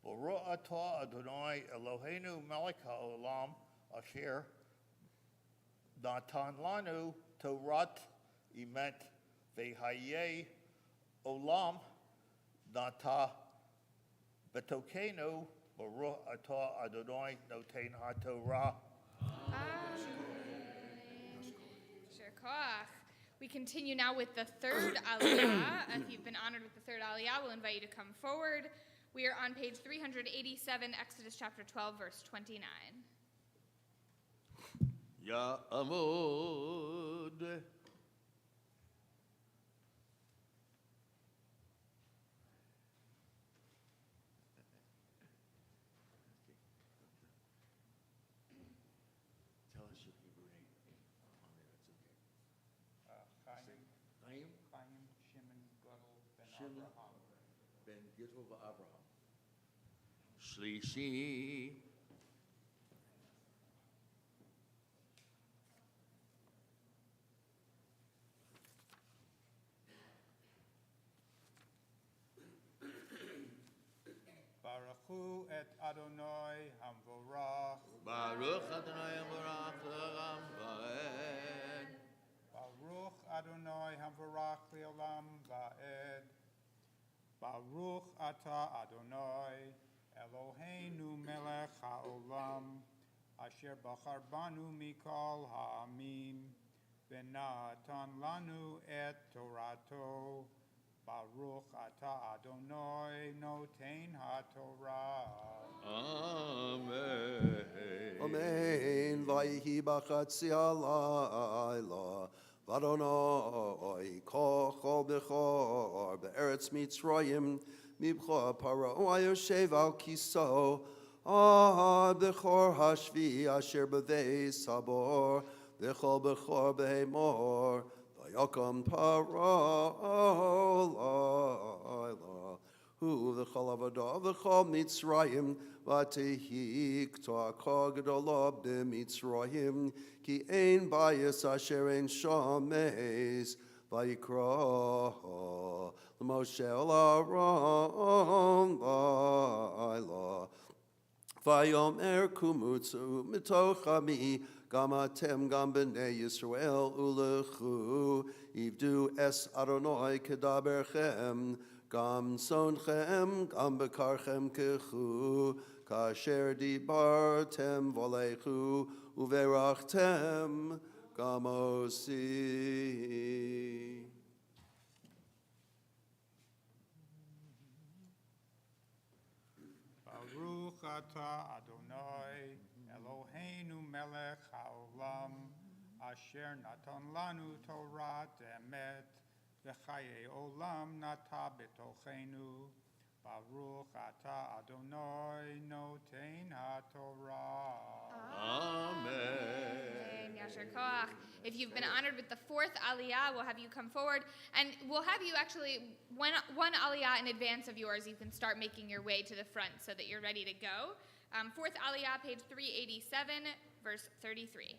Baruch atah Adonai Eloheinu melech ha'olam asher natan lanu Torat imet ve'hayei olam nata betokenu Baruch atah Adonai noten haTorah. Sure, koach. We continue now with the third aliyah. If you've been honored with the third aliyah, we'll invite you to come forward. We are on page 387, Exodus chapter 12, verse 29. Ya'amod. Tell us your Hebrew name. On there, it's okay. Chaim, Chaim Shimon, Gadol, Ben Shimon. Abraham. ben Gittel Abraham. Shlishi. Baruchu et Adonai Hamvorach. Baruch Adonai Baruch Le'olam Va'ed. Baruch Adonai Hamvorach Le'olam Va'ed. Baruch Ata Adonai Eloheinu Melech HaOlam Asher Bachar Banu Mikol Ha'amim V'natan Lanu et Torato Baruch Ata Adonai Noten HaTorah. Amen. Amen. Vayhi b'chatzi halayla. V'Adonai kochol b'chor be'eretz Mitzrayim mibcha paro ayoshev al kiso ad b'chor hashvi asher b'veis habor v'chol b'chor behemor v'yakom paro layla hu v'chol avodah v'chol Mitzrayim v'tehik to'akol gedolah b'Mitzrayim ki ein bayis asher ein shameis v'yikra l'Moshe l'Aaron v'ayla v'yomer kumutzu mitoch ami gam atem gam b'nei Yisrael ulechu ivdu es Adonai kedaberchem gam sonchem gam bekarchem kechu kasher dibartem volechu uverachtem gam osi. Baruch Ata Adonai Eloheinu Melech HaOlam Asher Natan Lanu Torah Emet V'chaye Olam Nata B'tochenu Baruch Ata Adonai Noten HaTorah. Amen. Yasher koach. If you've been honored with the fourth aliyah, we'll have you come forward, and we'll have you actually one aliyah in advance of yours. You can start making your way to the front so that you're ready to go. Fourth aliyah, page 387, verse 33.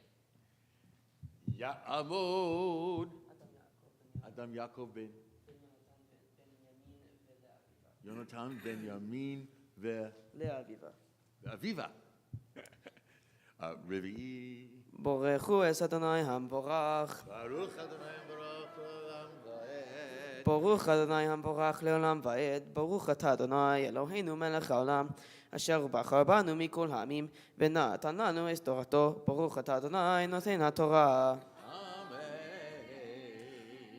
Ya'amod. Adam Yaakov ben Yonatan ben Yamin ve'aviva. Revi'i. בורכו אס אדוני המבורך, Baruch Adonai Baruch Le'olam Va'ed. ברוך אדוני המבורך לעולם ועד, ברוך אתה אדוני אלוהינו מלך העולם, אשר הוא בחר בנו מכל העמים, ונתן לנו את תורתו, ברוך אתה אדוני נותן התורה.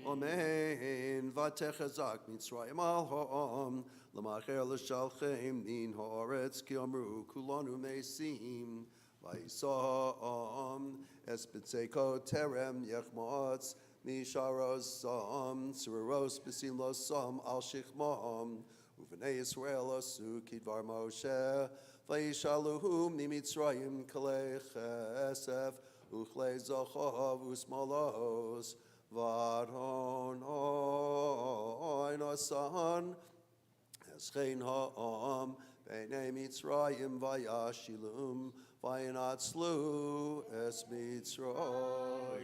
Amen. Vatechazak Mitzrayim al ha'am l'macher l'shalchem min ha'aretz ki amru kulanu mesim v'yisam es b'tzeko terem yechmotz misharos sam tzuros b'sim lo sam al shichmam uvnei Yisrael asu kidvar Moshe v'yishaluhu mimitzrayim kalei chesef uchlei zachav usmalos Varon oinasan eschein ha'am b'nei Mitzrayim vayashilum vayinatzlu es Mitzrayim.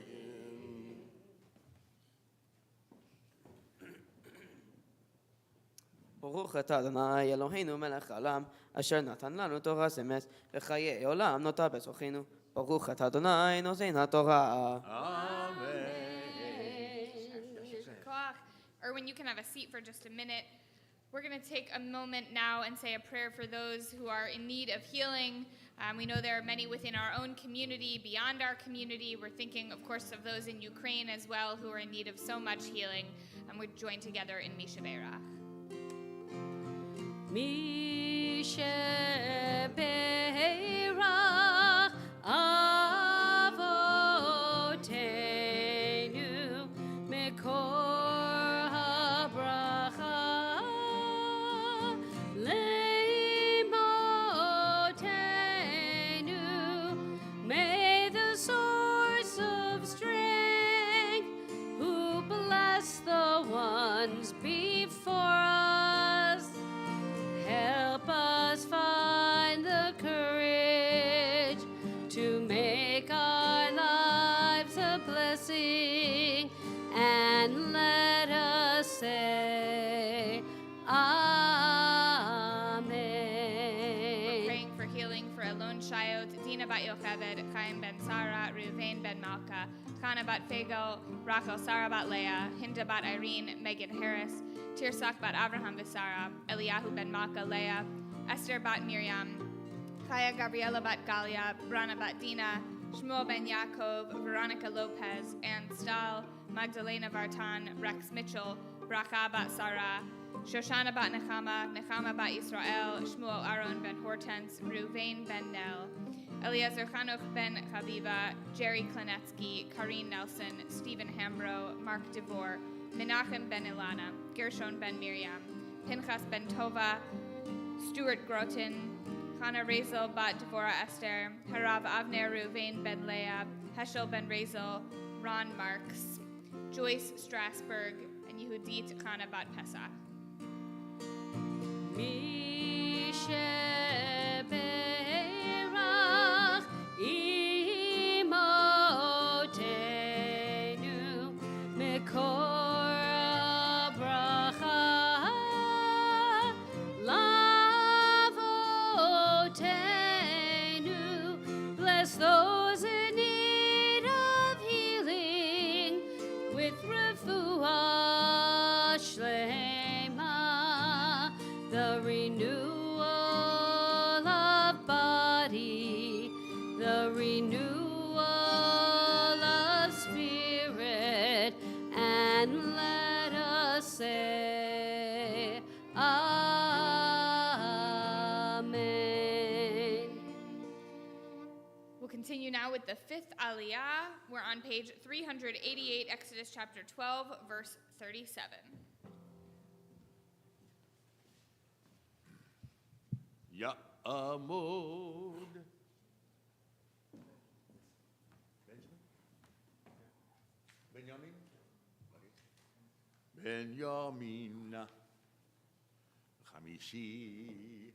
ברוך אתה אדוני אלוהינו מלך העולם, אשר נתן לנו תורה אמת, וחיי עולם נוטע בתוכנו. ברוך אתה אדוני נותן התורה. Erwin, you can have a seat for just a minute. We're going to take a moment now and say a prayer for those who are in need of healing. We know there are many within our own community, beyond our community. We're thinking, of course, of those in Ukraine as well who are in need of so much healing. And we're joined together in Misha Beirach. Misha Beirach Avotenu Mekor HaBracha Leimotenu. May the source of strength who bless the ones before us help us find the courage to make our lives a blessing, and let us say Amen. Praying for healing for Elon Shayot, Dina bat Yocheved, Chaim ben Sarah, Reuven ben Malka, Chana bat Fagel, Rachel Sarah bat Leah, Hinda bat Irene, Megan Harris, Tirsak bat Abraham Visara, Eliyahu ben Malka Leah, Esther bat Miriam, Chaya Gabriela bat Galia, Brana bat Dina, Shmuel ben Yaakov, Veronica Lopez, Ann Stahl, Magdalena Vartan, Rex Mitchell, Bracha bat Sarah, Shoshana bat Nechama, Nechama bat Israel, Shmuel Aaron ben Hortense, Ruvain ben Nel, Eliezer Chanuch ben Chaviva, Jerry Klenetsky, Karine Nelson, Stephen Hambro, Mark DeVore, Menachem ben Ilana, Gershon ben Miriam, Pinchas ben Tova, Stuart Groton, Hannah Razel bat Devorah Esther, Harav Avner Ruvain ben Leah, Heschel ben Razel, Ron Marks, Joyce Strasberg, and Yehudit Chana bat Pesach. Misha Beirach Imotenu Mekor HaBracha Lavotenu. Bless those in need of healing with refuah shlema, the renewal of body, the renewal of spirit, and let us say Amen. We'll continue now with the fifth Aliyah. We're on page 388, Exodus chapter 12, verse 37. Ya'amod. Benjamin? Benjamin. Chamishi.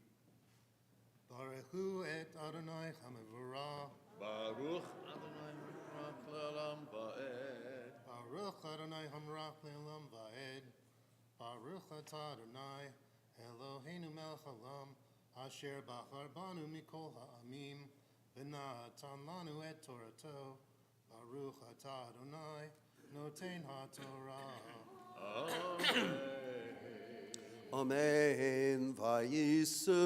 Baruchu et Adonai Chamevurah. Baruch Adonai Hamrach le'olam va'ed. Baruch Adonai Hamrach le'olam va'ed. Baruch atah Adonai Eloheinu melech haolam asher bachar banu mikol ha'amim v'natan lanu et Torato. Baruch atah Adonai noten ha'torah. Amen. Vayisu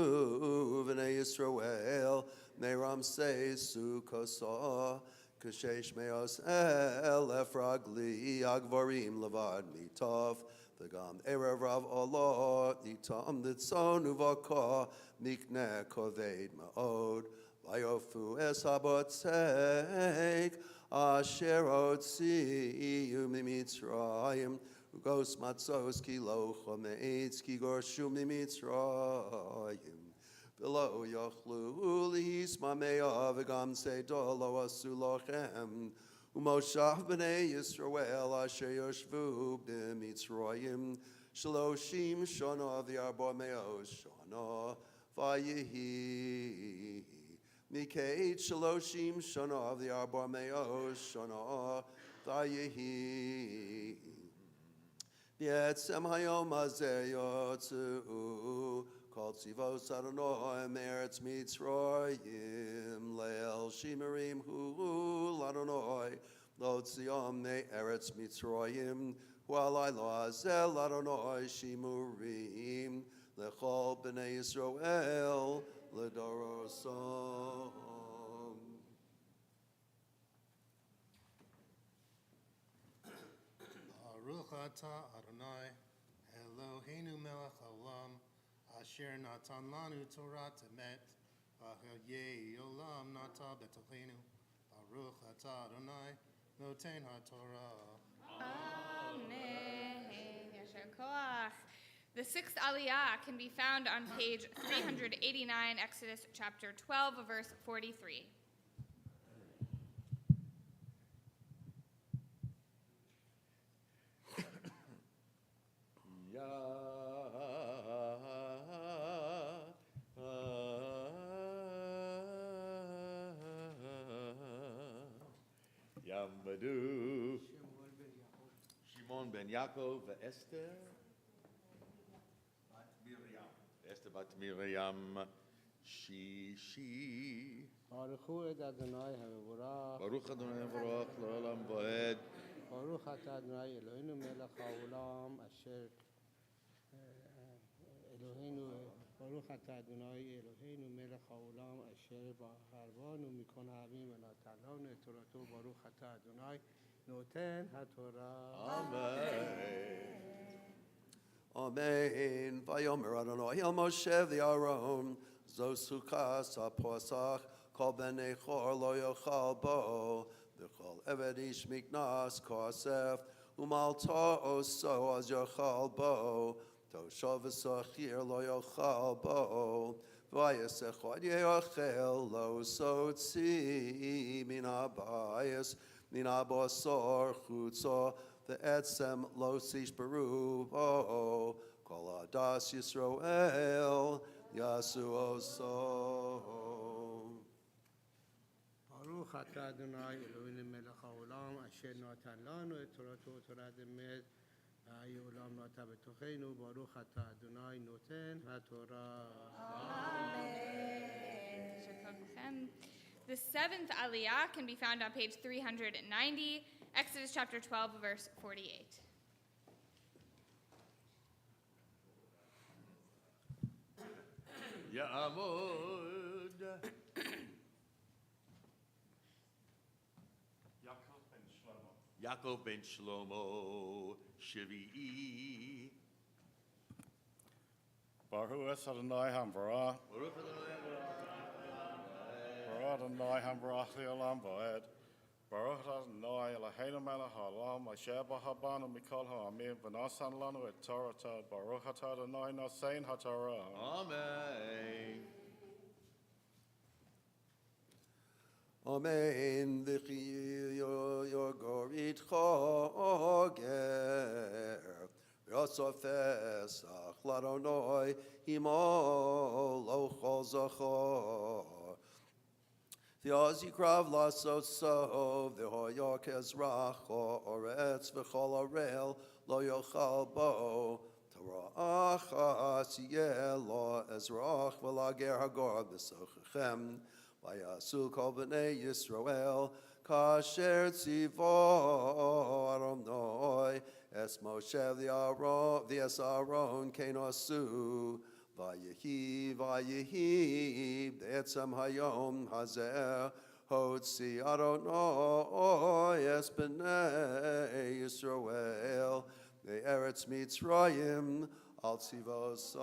v'nei Yisrael Neram seisu kosa Kashesh meos elef ragli agvarim levad mitov V'gam erev rav Allah itam nitzon uvaka mikne koved ma'od Vayofu es habotzeik asher otziu mimitzrayim Ugos matzos ki lo chomeitz ki gorshu mimitzrayim V'lo yochlu lihisma me'ah v'gam sedo lo asu lochem Umoshav b'nei Yisrael asher yoshvu b'mitzrayim Shaloshim shana v'arba me'os shana Vayihi Mikeit shaloshim shana v'arba me'os shana Vayihi Yetzem hayom hazeh yotzu Kol tzivos Adonai meretz Mitzrayim Le'el shimerim hu l'Adonai Lotzion me Eretz Mitzrayim, Hualai Lazel Adonai Shimurim, Lechol B'nei Yisrael, Ledorosom. Baruch atah Adonai, Eloheinu melech haolam, asher natan lanu Torat emet, v'hahyei olam nata betochenu. Baruch atah Adonai, noten haTorah. Amen. Yasher koach. The sixth aliyah can be found on page 389, Exodus chapter 12, verse 43. Yambadu. Shimon ben Yaakov Esther. Esther bat Miriam. She. Baruch Adonai HaMevorach. Baruch Adonai HaMevorach L'olam Va'ed. Baruch atah Adonai Eloheinu melech haolam asher Eloheinu Baruch atah Adonai Eloheinu melech haolam asher b'charbanu mikol ha'amim v'natan lanu et torato. Baruch atah Adonai noten haTorah. Amen. Vayomer Adonai El Moshe v'Aaron, Zosukas HaPosach, Kol B'nei Chor Lo Yochal Bo, V'chol Eved Ish Miknas Kosef, Umal To'oso Az Yochal Bo, Toshav V'Sachir Lo Yochal Bo, V'ayasech Od Yochel Lo Sotzi Min HaBayis, Min HaBasar Chutzah, the etzem lo sishbaru bo kol adas Yisrael yasu oso. Baruch atah Adonai Eloheinu melech haolam asher natan lanu et torato Torat emet v'hayi olam nata betochenu. Baruch atah Adonai noten haTorah. Amen. The seventh aliyah can be found on page 390, Exodus chapter 12, verse 48. Ya'amod. Yaakov ben Shlomo. Shvi'i. Baruch Adonai HaMevorach. Baruch Adonai Baruch Adonai HaMevorach L'olam Va'ed. Baruch Adonai Eloheinu melech haolam asher b'charbanu mikol ha'amim v'nasan lanu et Torato. Baruch atah Adonai noten haTorah. Amen. Amen. V'chi yogorit choger v'yosof Pesach l'Adonai himo lo chol zachor. V'yaz yikrav lasot so v'hoyok ezrach ha'oretz v'chol arel lo yochal bo Torah achas yeh lo ezrach v'lager hagor b'sochechem v'yasu kol b'nei Yisrael kasher tzivo Adonai es Moshe v'es Aaron kenosu Vayehi be'etzem hayom hazeh hotzi Adonai es b'nei Yisrael be'eretz Mitzrayim al tzivoson.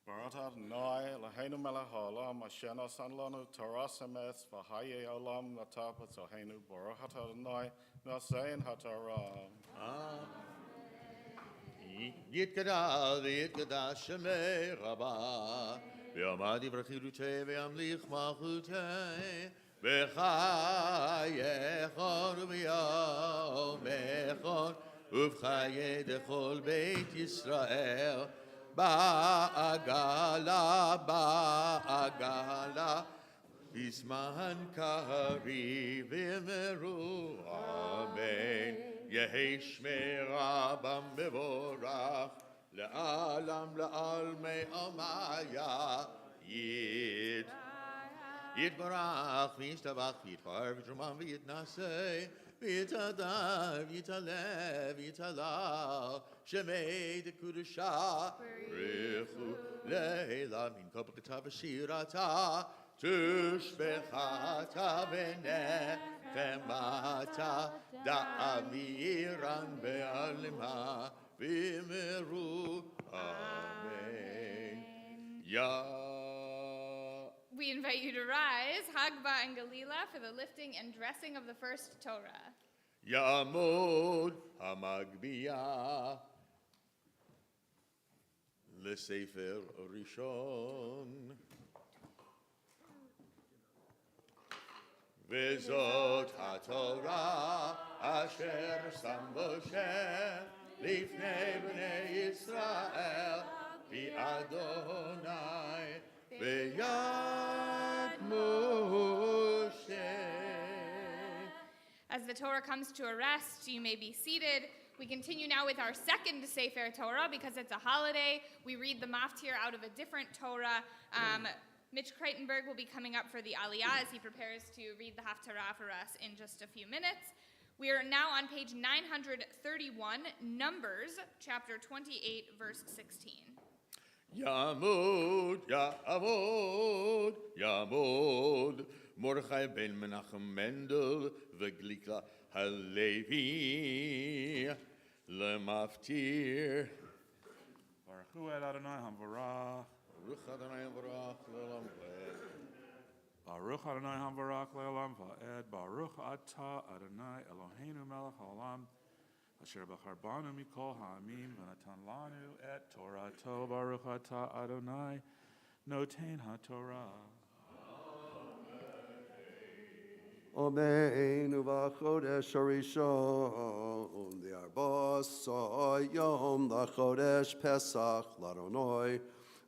Baruch Adonai Eloheinu melech haolam asher nasan lanu Torah emes v'hayi olam nata b'tochenu. Baruch Adonai noten haTorah. יתגדל שמי רבה, ויאמר דברי חילותי וימליך מלכותי, בחייכון וביומכון, ובחיי דכל בית ישראל, בעגלה, בזמן קריב ומרו, אמן. יהי שמרה במבורך, לעלמי עלמיה, יתברך וישתבח ויתפאר ויתרומם ויתנשא ויתהדר ויתעלה ויתהלל שמי דקודשה ברכו לילה מן כל ברכתה ושירתה תושבחתה ונחמתה דאמירן בעלמה ואמרו אמן. We invite you to rise, Hagba and Galila, for the lifting and dressing of the first Torah. יעמוד המגביה לספר ראשון. וזאת התורה אשר שם משה לפני בני ישראל באדוני ביד משה. As the Torah comes to a rest, you may be seated. We continue now with our second Sefer Torah because it's a holiday. We read the Maftir out of a different Torah. Mitch Kreitenberg will be coming up for the Aliyah as he prepares to read the Haftarah for us in just a few minutes. We are now on page 931, Numbers, chapter 28, verse 16. יעמוד, יעמוד, יעמוד, מרדכי בן מנחם מנדל וגליקה הלוי למפטיר. ברכו את אדוני המבורך. ברוך אדוני המבורך לעולם ועד. ברוך אדוני המבורך לעולם ועד. ברוך אתה אדוני אלוהינו מלך העולם, אשר בחר בנו מכל העמים ונתן לנו את תורתו. ברוך אתה אדוני נותן התורה. Amen. Uvachodesh Harishon, the Arbasa Yom, the Chodesh Pesach, Ladonoi,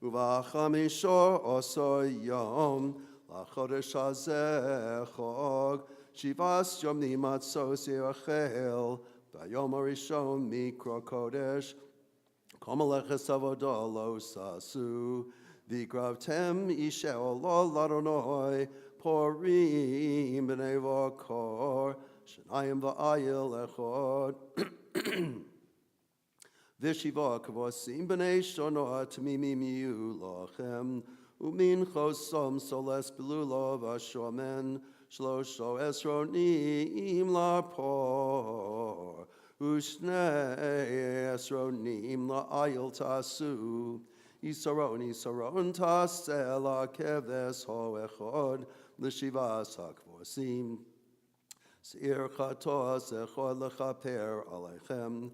Uvachamishor Oso Yom, the Chodesh Hazeh Chog, Shivas Yom Nimatzos Yerachel, Bayom Harishon Mikro Kodesh, Komaleches Avodah Lo Sasu, Vigravtem Ishel Lo Ladonoi, Porim b'nei v'kor, Shenayim v'ayil echod. V'shiva kavosim b'nei shonot mimim yu lachem, Umin chosom soles bilulav ashomen, Shlosho esronim lapor, Ushnei esronim la'ayil tasu, Isaron tasela kevdes ho echod, L'shivas hakvosim, Seir chatos echod lechaper aleichem,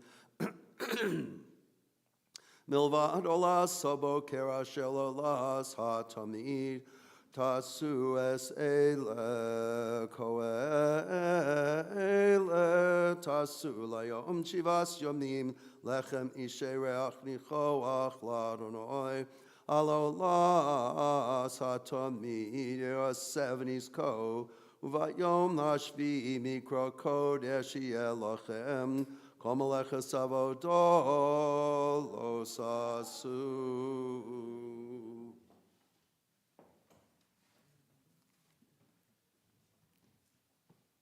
Milvad olas sobo kerasher olas hatamid, Tasu es ele koele, Tasu layom chivas yomim, Lechem ishereach nichoach ladonoi, Alolas hatamid, 70s ko, Uvayom nashvi mikro kodesh yelachem, Komaleches avodah lo sasu.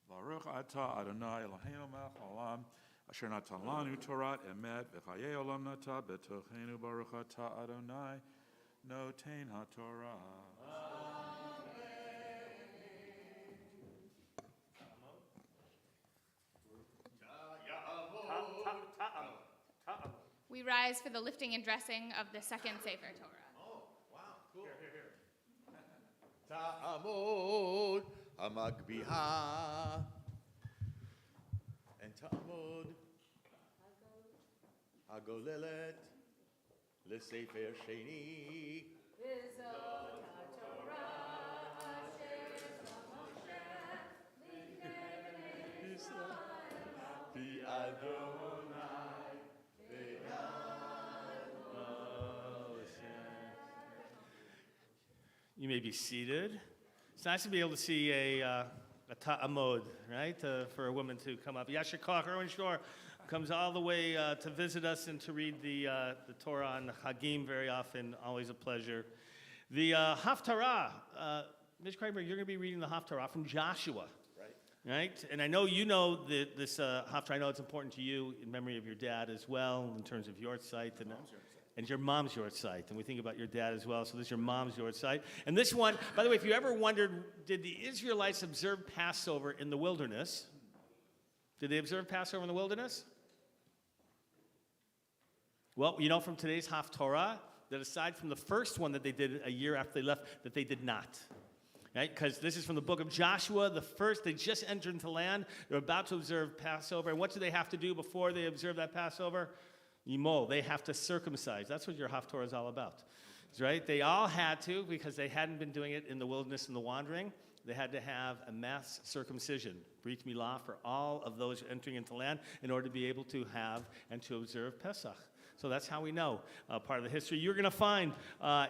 Baruch atah Adonai Eloheinu melech haolam, asher natan lanu Torat emet v'chayei olam nata betochenu. Baruch atah Adonai noten haTorah. We rise for the lifting and dressing of the second Sefer Torah. Oh, wow, cool. Here. Ta'amod hamagbiha. And ta'amod hagolelet l'sefer sheni. V'zot haTorah asher Moshe l'ifnei Bi Adonai. You may be seated. It's nice to be able to see a ta'amod, right? For a woman to come up. Yasher Koch, Erwin Shore comes all the way to visit us and to read the Torah on the Hagim very often. Always a pleasure. The Haftarah, Ms. Kreinberg, you're going to be reading the Haftarah from Joshua. Right? And I know you know this Haftarah. I know it's important to you in memory of your dad as well, in terms of your site. And your mom's your site. And we think about your dad as well. So this is your mom's your site. And this one, by the way, if you ever wondered, did the Israelites observe Passover in the wilderness? Did they observe Passover in the wilderness? Well, you know from today's Haftarah that aside from the first one that they did a year after they left, that they did not. Right? Because this is from the book of Joshua, the first, they just entered into land. They're about to observe Passover. And what do they have to do before they observe that Passover? Yimol, they have to circumcise. That's what your Haftarah is all about. Right? They all had to, because they hadn't been doing it in the wilderness and the wandering. They had to have a mass circumcision, Brit Milah, for all of those entering into land in order to be able to have and to observe Pesach. So that's how we know part of the history. You're going to find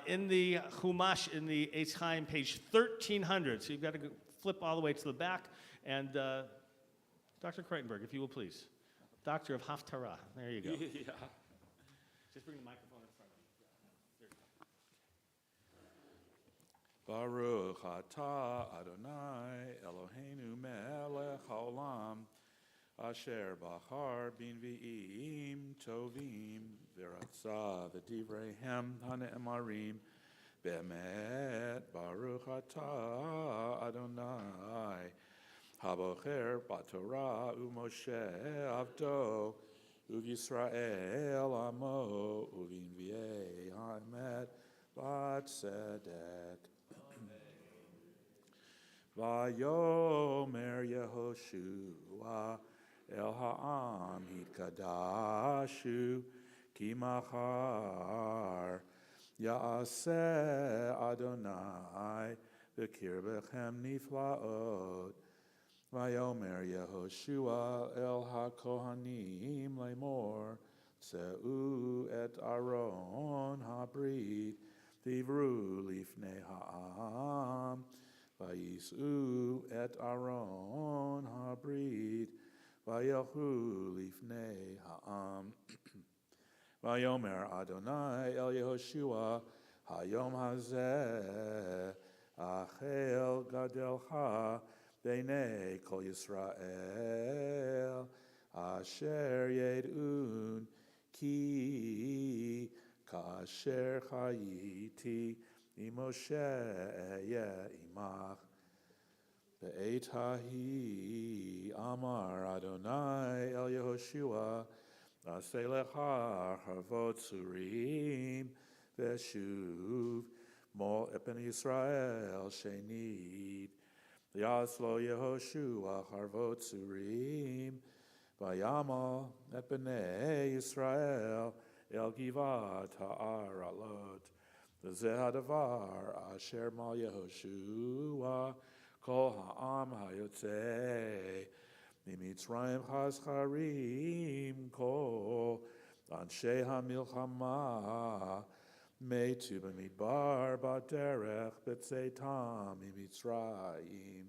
in the Chumash, in the Eitz Chaim, page 1300. So you've got to flip all the way to the back. And Dr. Kreutenberg, if you will please. Doctor of Haftarah. There you go. Yeah. Just bring the microphone in front of you. Baruch atah Adonai Eloheinu melech haolam asher bachar bin v'im tovim v'ratza v'divreihem hane'emarim be'emet Baruch atah Adonai habocher b'Torah u'Moshe avdo u'Yisrael amo u'v'nviei ha'emet b'tzedek Vayomer Yehoshua El Ha'am Hitkadashu Ki Machar Ya'aseh Adonai V'kirbechem Niflaot Vayomer Yehoshua El HaKohanim Lemor Se'u et Aron Habrit Vivru Lifnei Ha'am Vayisu et Aron habrit, vayachu lifnei ha'am. Vayomer Adonai el Yehoshua, hayom hazeh, achel gadelcha, b'nei kol Yisrael, asher yed'un, ki ka'asher chayiti, Imoshe imach be'et hahi amar Adonai el Yehoshua aseh lecha harvot surim ve'shuv mo epen Yisrael shenid yaslo Yehoshua harvot surim vayamal et b'nei Yisrael el givat ha'aralot Zeh hadavar asher mal Yehoshua kol ha'am hayotzei mimitzrayim chazcharim kol anshei hamilchama metu b'midbar b'derech b'tzeitam mimitzrayim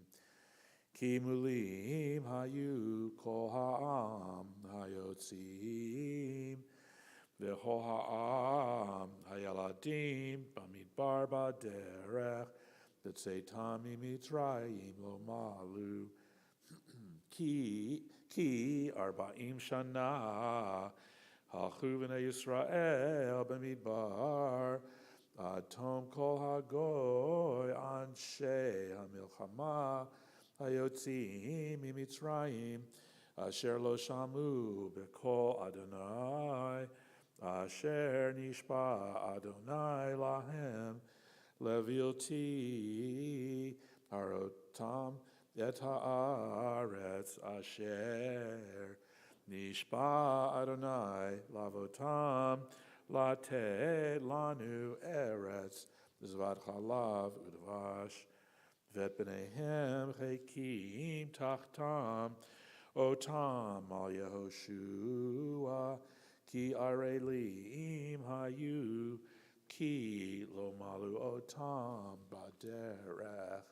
ki mulim hayu kol ha'am hayotzim V'chol ha'am hayaladim b'midbar b'derech b'tzeitam mimitzrayim lo malu ki arba'im shana halchu v'nei Yisrael b'midbar ad tom kol hagoy anshei hamilchama hayotzim mimitzrayim asher lo shamu b'kol Adonai Asher nishba Adonai lahem levilti harotam et haaretz asher nishba Adonai lavotam lated lanu eretz zvat chalav udvash vet b'neihem chekim tachtam otam al Yehoshua Ki arelim hayu, ki lo malu otam baderech,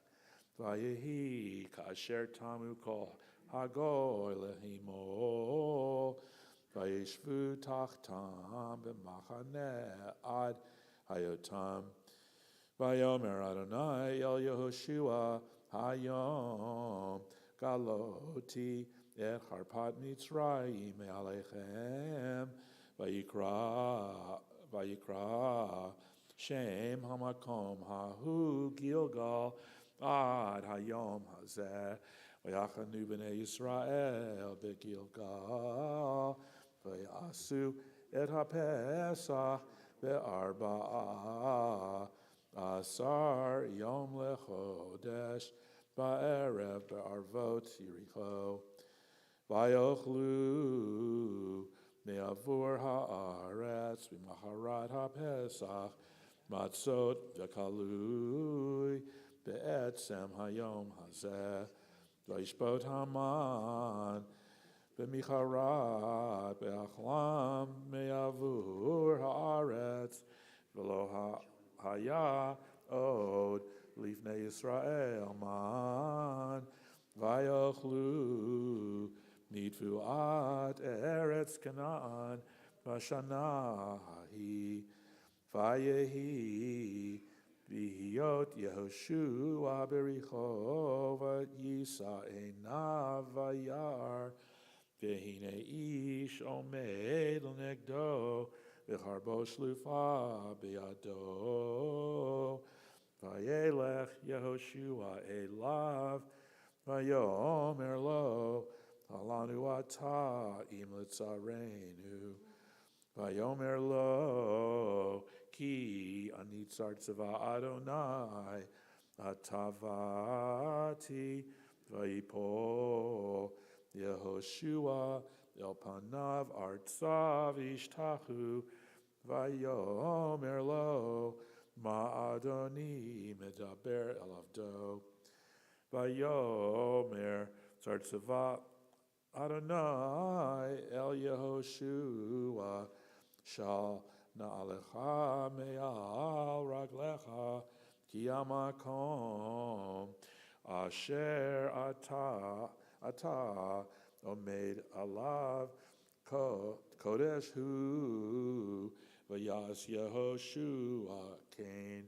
vayehi kasher tamu kol hagoy lehimo, vayeshvu tachtam b'machane ad hayotam, Vayomer Adonai El Yehoshua Hayom Galoti Et Harpat Mitzrayim Aleichem Vayikra Shem Hamakom Hahu Gilgal Ad Hayom Hazeh Vayachanu B'nei Yisrael Begilgal Vayasu Et HaPesach Be'arba'a Asar Yom Lechodesh Ba'erev Be'arvot Yericho Vayochlu Me'avur Ha'aretz V'maharat HaPesach Matzot V'kalui Be'etzem Hayom Hazeh Vayishbot Haman B'micharat Be'achlam Me'avur Ha'aretz V'lo Haya Od Lifnei Yisrael Man Vayochlu Nidfu Ad Eretz Canaan Vashana Hahi Vayehi Vihiyot Yehoshua Bericho Vayisa Einav Vayar Vehine Ish Omed Negdo V'charbo shlufa biyado Vayelech Yehoshua elav Vayomer lo Halanu ata im litzarenu Vayomer lo Ki anitzar tzava Adonai Atavati Vayipo Yehoshua El panav artzav ishtachu Vayomer lo ma adoni medaber elavdo Vayomer tzartzava Adonai el Yehoshua shal na'alecha me'al raglecha ki amakom asher ata Omed alav kodesh hu vayas Yehoshua kain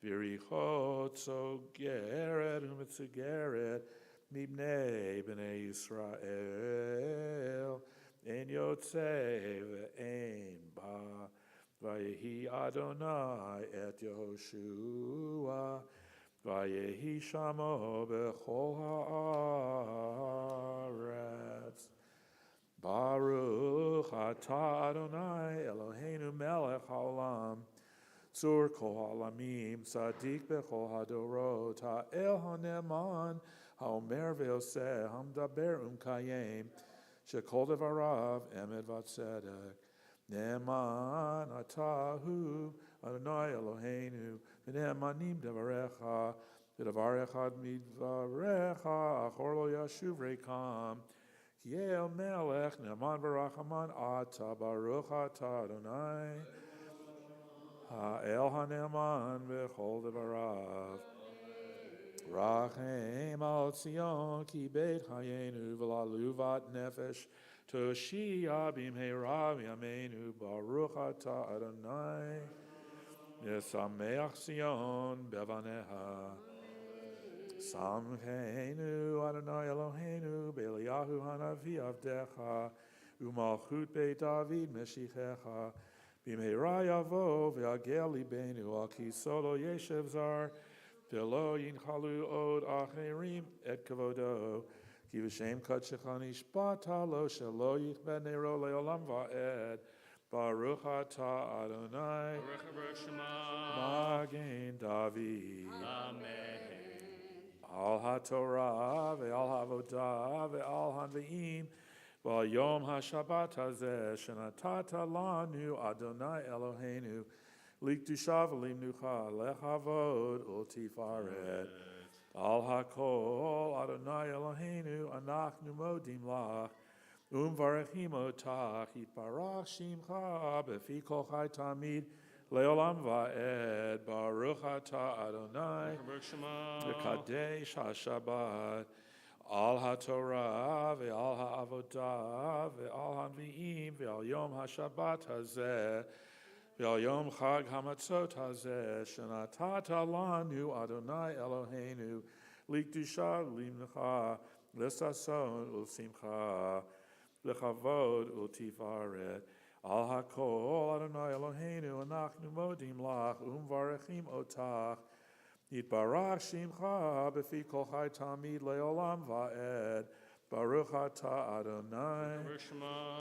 v'richot so geret u'mitzegeret mibnei b'nei Yisrael ein yotzei ve'ein ba vayehi Adonai et Yehoshua vayehi shamo b'chol ha'aretz Baruch atah Adonai Eloheinu melech haolam tzur kol ha'olamim tzadik bechol hadorot ha'el ha'neman ha'omer ve'oseh ha'mdaber u'mkayem shekol devarav emet v'tzedek ne'eman atahu Adonai Eloheinu v'ne'emanim devarecha v'devar echad midvarecha achor lo yashuv rekam Kiel melech ne'eman v'rachaman ata baruch ata Adonai ha'el ha'ne'eman v'chol devarav Rachem al Tzion ki beit hayenu v'laluvat nefesh toshia b'mheira v'yameinu baruch ata Adonai Yesameach Tzion bevaneha Samcheinu Adonai Eloheinu B'Eliyahu Hanavi Avdecha U'malchut Beit David Meshichecha B'mheira yavo v'yagel libenu Al kiso lo yeshev zar V'lo yinchalu od acherim et kavodo Ki v'shem kadshecha nishbata lo shelo yichbed neiro le'olam va'ed Baruch atah Adonai Baruch Shema. Magen David Amen. Al haTorah ve'al havodah ve'al hanve'im ve'al yom haShabbat hazeh shenatata lanu Adonai Eloheinu likdusha v'limnucha lechavod ultifaret al hakol Adonai Eloheinu anachnu modim lach umvarechim otach yitbarach shimcha befi kol chai tamid Leolam va'ed Baruch atah Adonai V'kadesh HaShabbat Al HaTorah Ve'al HaAvodah Ve'al HaNvi'im Ve'al Yom HaShabbat Hazeh Yom Chag Hamatzot Hazeh Shenatata Lanu Adonai Eloheinu Likdusha Limcha Lesason Ulsimcha Lechavod Ultifaret Al Hakol Adonai Eloheinu Anachnu Modim Lach Varechim Otach Yitbarach Shimcha Befi Kol Chai Tamid Leolam Va'ed Baruch Atah Adonai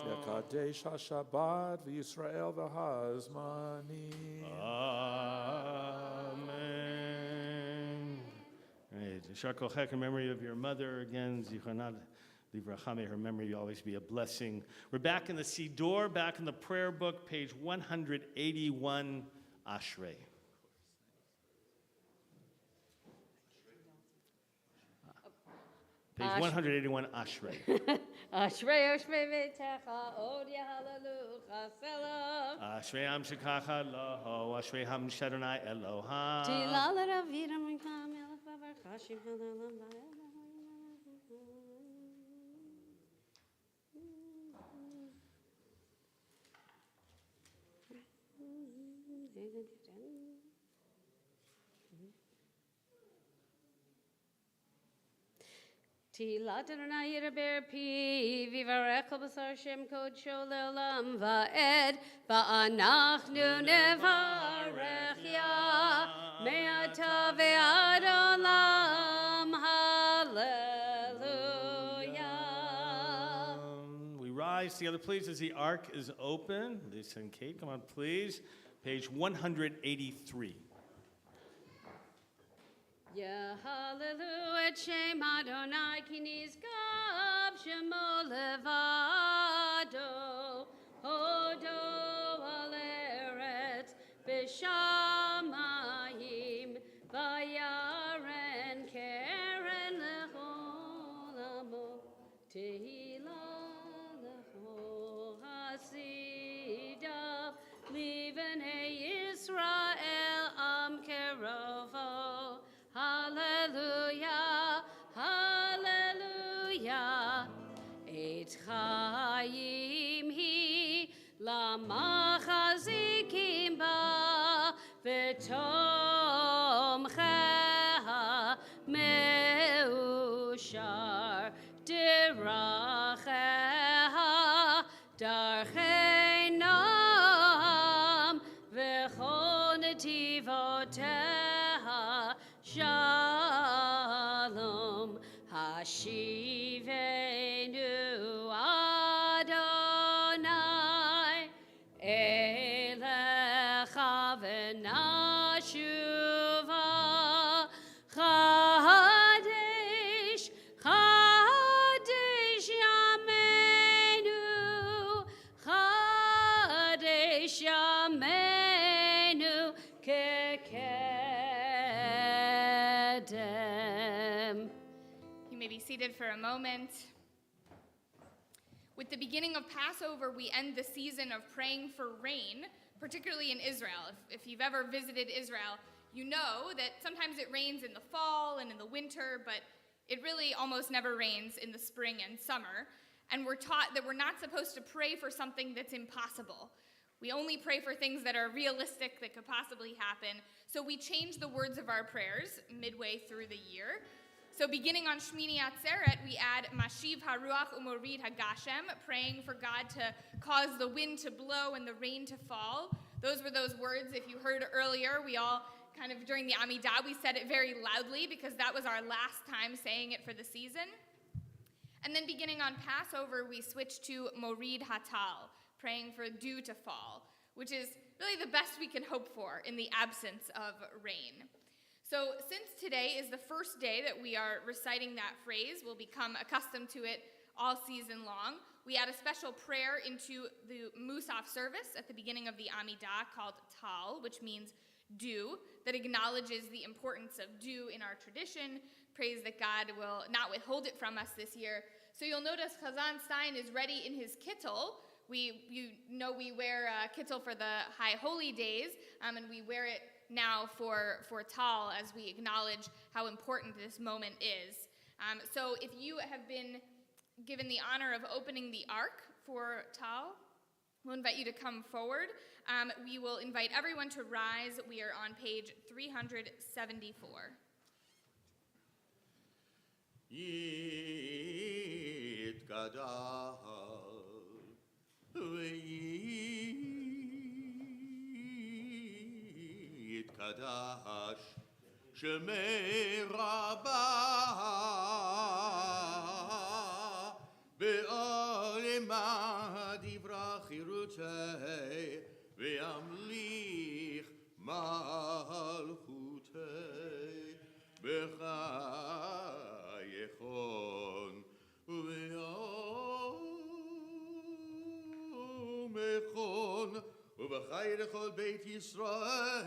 Yakadesh HaShabbat V'Yisrael V'Hazmani. Amen. Right. Yashar Kochek, in memory of your mother again, Zichronat Livracha, may her memory always be a blessing. We're back in the Siddur, back in the prayer book, page 181, Ashrei. Page 181, Ashrei. Ashrei, Ashrei, V'techa, Odia, Hallelujah, Selah. Ashrei Am Shekacha Loho, Ashrei Ham Shadonai Eloham. Tila l'Ravira Mikam Melech V'Varchashim Halalam Tila Adonai Yiraber Pi Vivarech B'Sar Shem Kodsho Leolam Va'ed Va'anachnu Nevarech Ya Me'ata Ve'ad Olam Hallelujah. We rise together, please, as the ark is open. Lisa and Kate, come on, please. Page 183. Ya Hallelujah, et Shem Adonai ki nizgab Shemo levado Hodo al eretz b'shamayim Vayaren keren lechol amo Tehila lechol hasidav Livnei Yisrael am kerovo Hallelujah, hallelujah. Et chayim hi lamachazikim ba v'tomcheha meushar diracheha darchei noam v'chol netivoteha Shalom Hashivenu Adonai Elecha v'nashuva Chadesh Chadesh Yameinu Chadesh Yameinu You may be seated for a moment. With the beginning of Passover, we end the season of praying for rain, particularly in Israel. If you've ever visited Israel, you know that sometimes it rains in the fall and in the winter, but it really almost never rains in the spring and summer. And we're taught that we're not supposed to pray for something that's impossible. We only pray for things that are realistic, that could possibly happen. So we change the words of our prayers midway through the year. So beginning on Shmini Atzeret, we add Mashiv Haruach Umorid Hagashem, praying for God to cause the wind to blow and the rain to fall. Those were those words, if you heard earlier, we all kind of during the Amidah, we said it very loudly because that was our last time saying it for the season. And then beginning on Passover, we switch to Morid Hatal, praying for dew to fall, which is really the best we can hope for in the absence of rain. So since today is the first day that we are reciting that phrase, we'll become accustomed to it all season long. We add a special prayer into the Musaf service at the beginning of the Amidah called Tal, which means dew, that acknowledges the importance of dew in our tradition, prays that God will not withhold it from us this year. So you'll notice Chazan Stein is ready in his kittel. You know we wear kittel for the High Holy Days, and we wear it now for Tal as we acknowledge how important this moment is. So if you have been given the honor of opening the Ark for Tal, We'll invite you to come forward. We will invite everyone to rise. We are on page 374. יתקדש שמי רבה בעולמה דברה חירותי וימליך מלכותי בחייכון וביומכון ובחיי לכל בית ישראל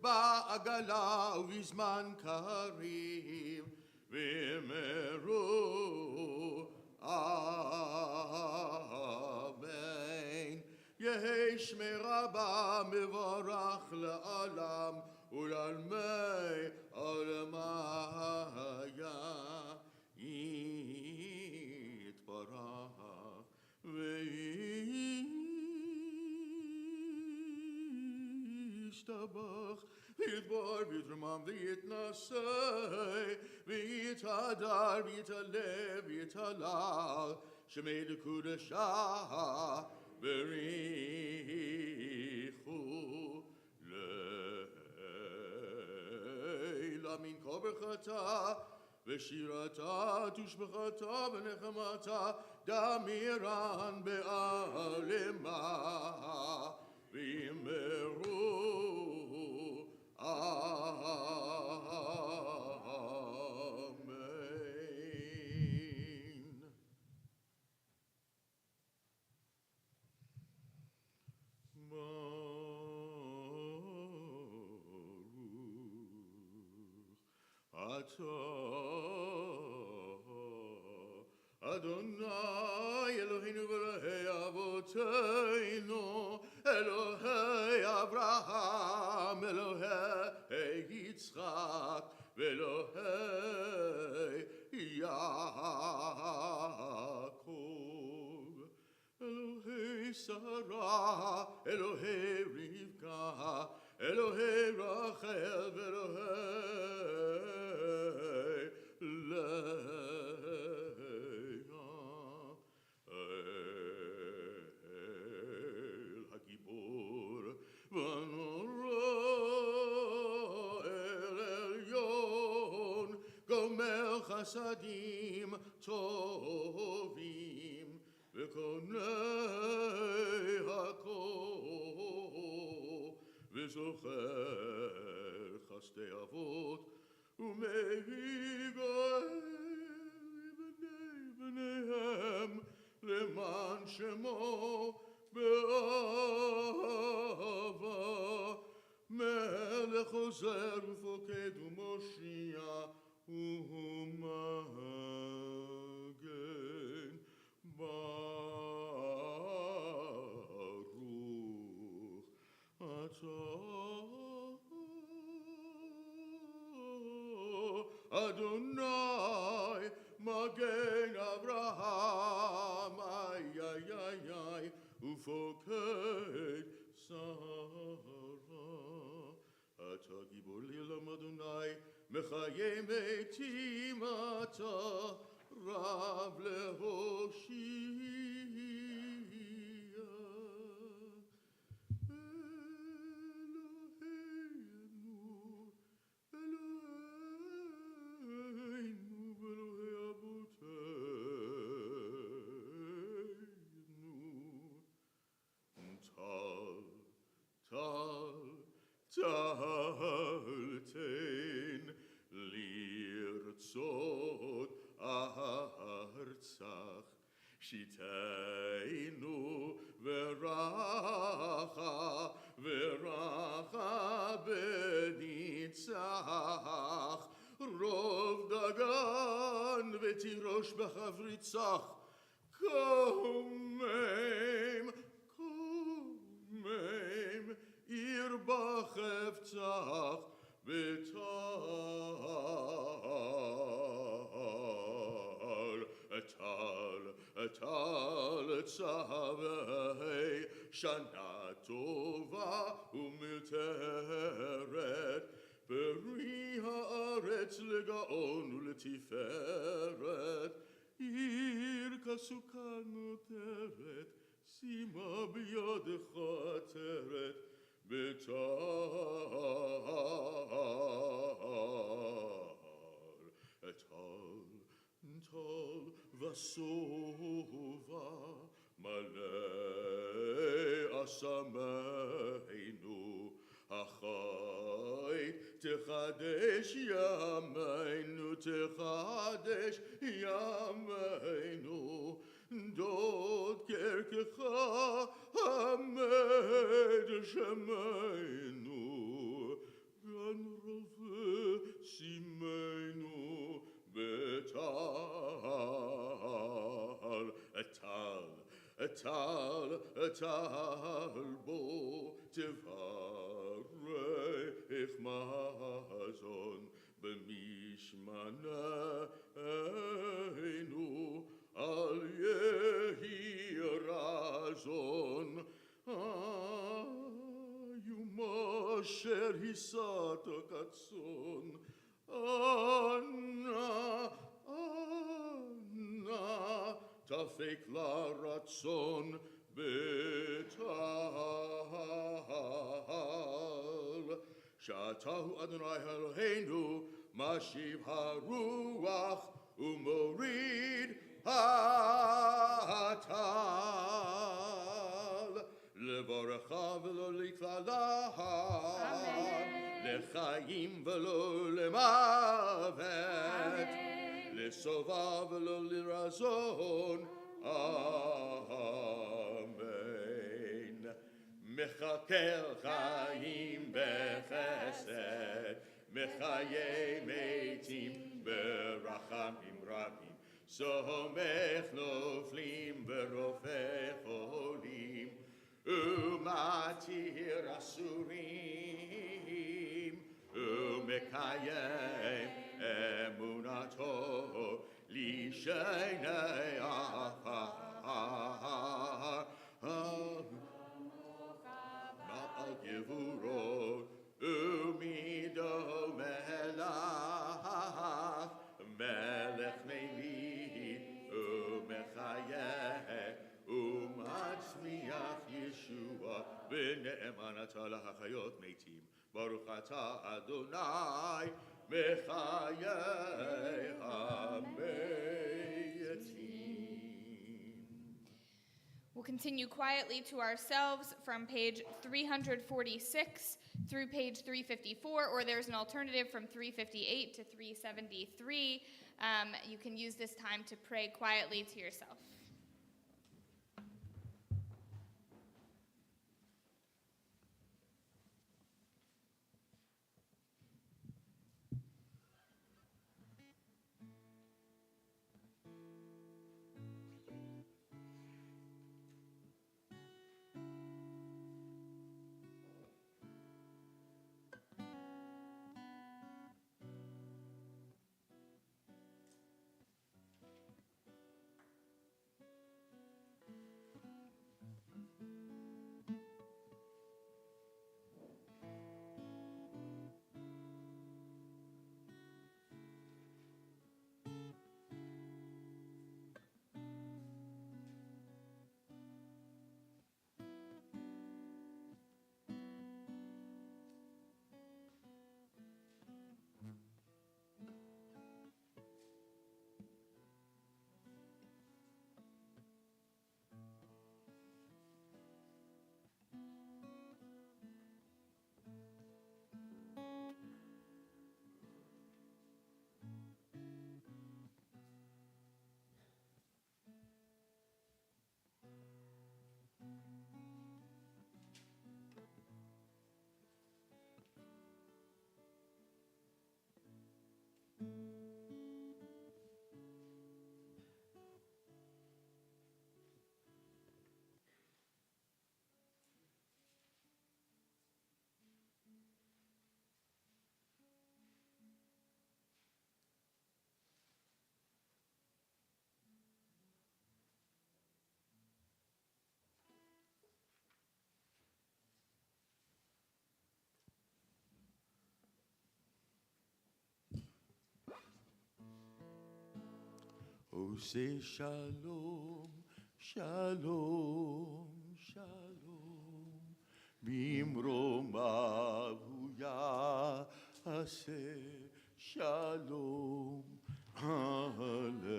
בעגלה ובזמן קריב ואמרו אמן. יהי שמי רבה מבורך לעולם ולעלמי עולמיה יתברך וישתבח ויתבור ויתרומם ויתנשא ויתהדר ויתעלה ויתהלל שמי לקודשה בריחו לילה מן כל ברכתה ושירתה תושבחתה ונחמתה דמירן בעלמה ואמרו אמן. אדוני אלוהינו ואלוהי אבותינו אלוהי אברהם אלוהי יצחק ואלוהי יעקב אלוהי שרה אלוהי רבקה אלוהי רחל ואלוהי לאה אל הגיבור והנורא אל עליון גומל חסדים טובים וקונה הכל וזוכר חסדי אבות ומגאל בני בניהם למען שמו באהבה מלך עוזר ופוקד ומושיע ומגן ברוך אתה אדוני מגן אברהם איי איי איי איי ופוקד שרה אתה גיבור לעולם אדוני מחיי מתים אתה רב להושיע תן לרצות ארצך שיתנו ורחה ורחה בניצח רוב דגן ותירוש בחבריצך קומם קומם עיר בחפצך וטל טל טל וצווה שנה טובה ומטהרת פרי הארץ לגאון ולתפארת עיר כסוכה נותרת שימה בידך עטרת טל ושובע מלא אשמנו החי תחדש ימינו תחדש ימינו דוד קרקך עמד שמנו גן רופא שימנו טל בו תברך מזון במשמננו אל יהי רזון איום אשר הסת כצאן אנא תפק לרצון בטל שעתהו אדוני אלוהינו משיב הרוח ומוריד הטל לברכה ולא לקללה לחיים ולא למוות לשובע ולא לרזון אמן מחכה חיים בחסד מחיי מתים ברחמים רבים סומך נופלים ברופא חולים ומתיר אסורים ומקיים אמונתו לשני עפר בעל גבורות ומידו מלך מליט ומחיה ומצמיח ישוע ונאמנתה להחיות מתים ברוך אתה אדוני מחיי המתים. We'll continue quietly to ourselves from page 346 through page 354, or there's an alternative from 358 to 373. You can use this time to pray quietly to yourself. say shalom, shalom, shalom. Bimrom avuya ase shalom aleinu.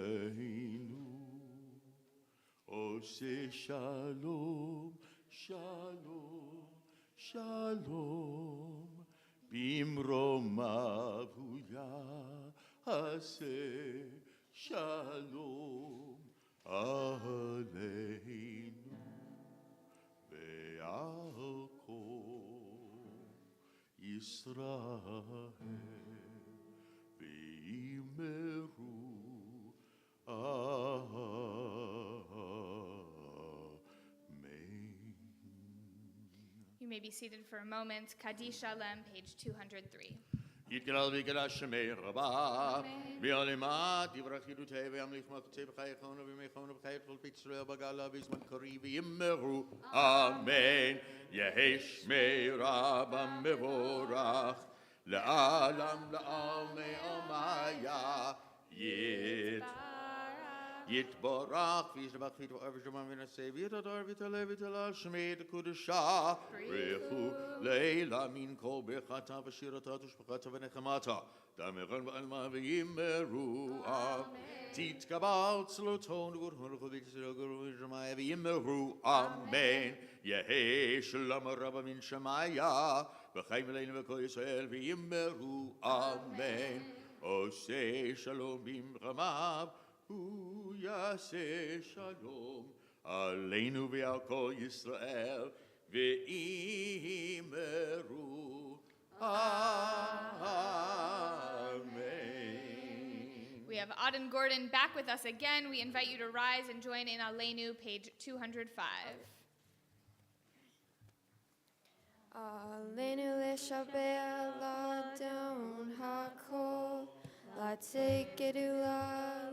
Oh, say shalom, shalom, shalom. Bimrom avuya ase shalom aleinu. Ve'al kol Yisrael ve'imeru amen. You may be seated for a moment. Kaddish Shalem, page 203. יתגלל ויגדל שמי רבה, ויעלמת יברך ידותי וימליך מלכותי בחיי חונו וימי חונו בחיי כל בית ישראל בגלה בזמן קריב ויאמרו אמן. יהי שמי רבה מבורך לעלם לעלמי עלמיה יתברך וישתבח ויתברך ושמם ונשא ויתהדר ויתעלה ויתהלל שמי דקודשה ברכו לילה מן כל ברכתה ושירתה ושפחתה ונחמתה דמרן ועלמה ויאמרו תתקבל צלותו וגורחו לחובית ישראל גרו ושמיה ויאמרו אמן. יהי שלום רבה מן שמיה וחיים אלינו וכל ישראל ויאמרו אמן. עושה שלום במרמיו הוא יעשה שלום עלינו ועל כל ישראל ואמרו amen. We have Auden Gordon back with us again. We invite you to rise and join in Aleinu, page 205. Aleinu leshaber ladon hakol latekedula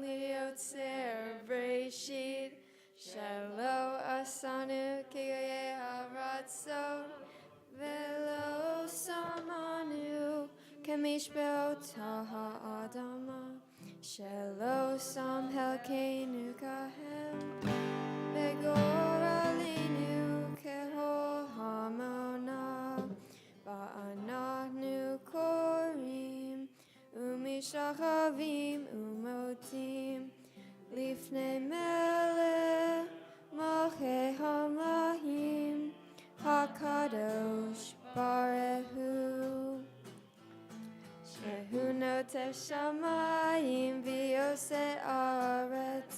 liotzer breshid shelo asanu kigaye haratzon velo samanu kemishbeota ha'adama shelo sam helkenu kahem begor alinu kehol hamona ba'anahnu korim umishachavim umotim lifnei melech malchei hamlahim hakadosh barehu shehu noteh shamayim v'yoseh aretz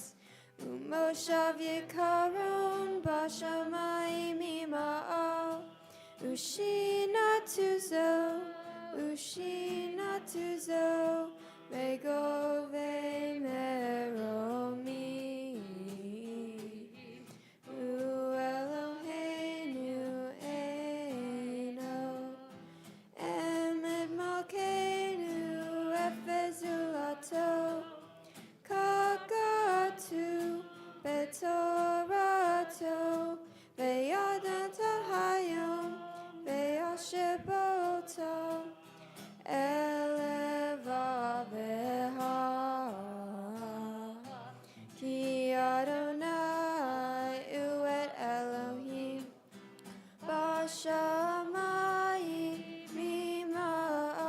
umoshav yikaron b'shamayim ima'al ushinatuzo Ushinatuzo, Mego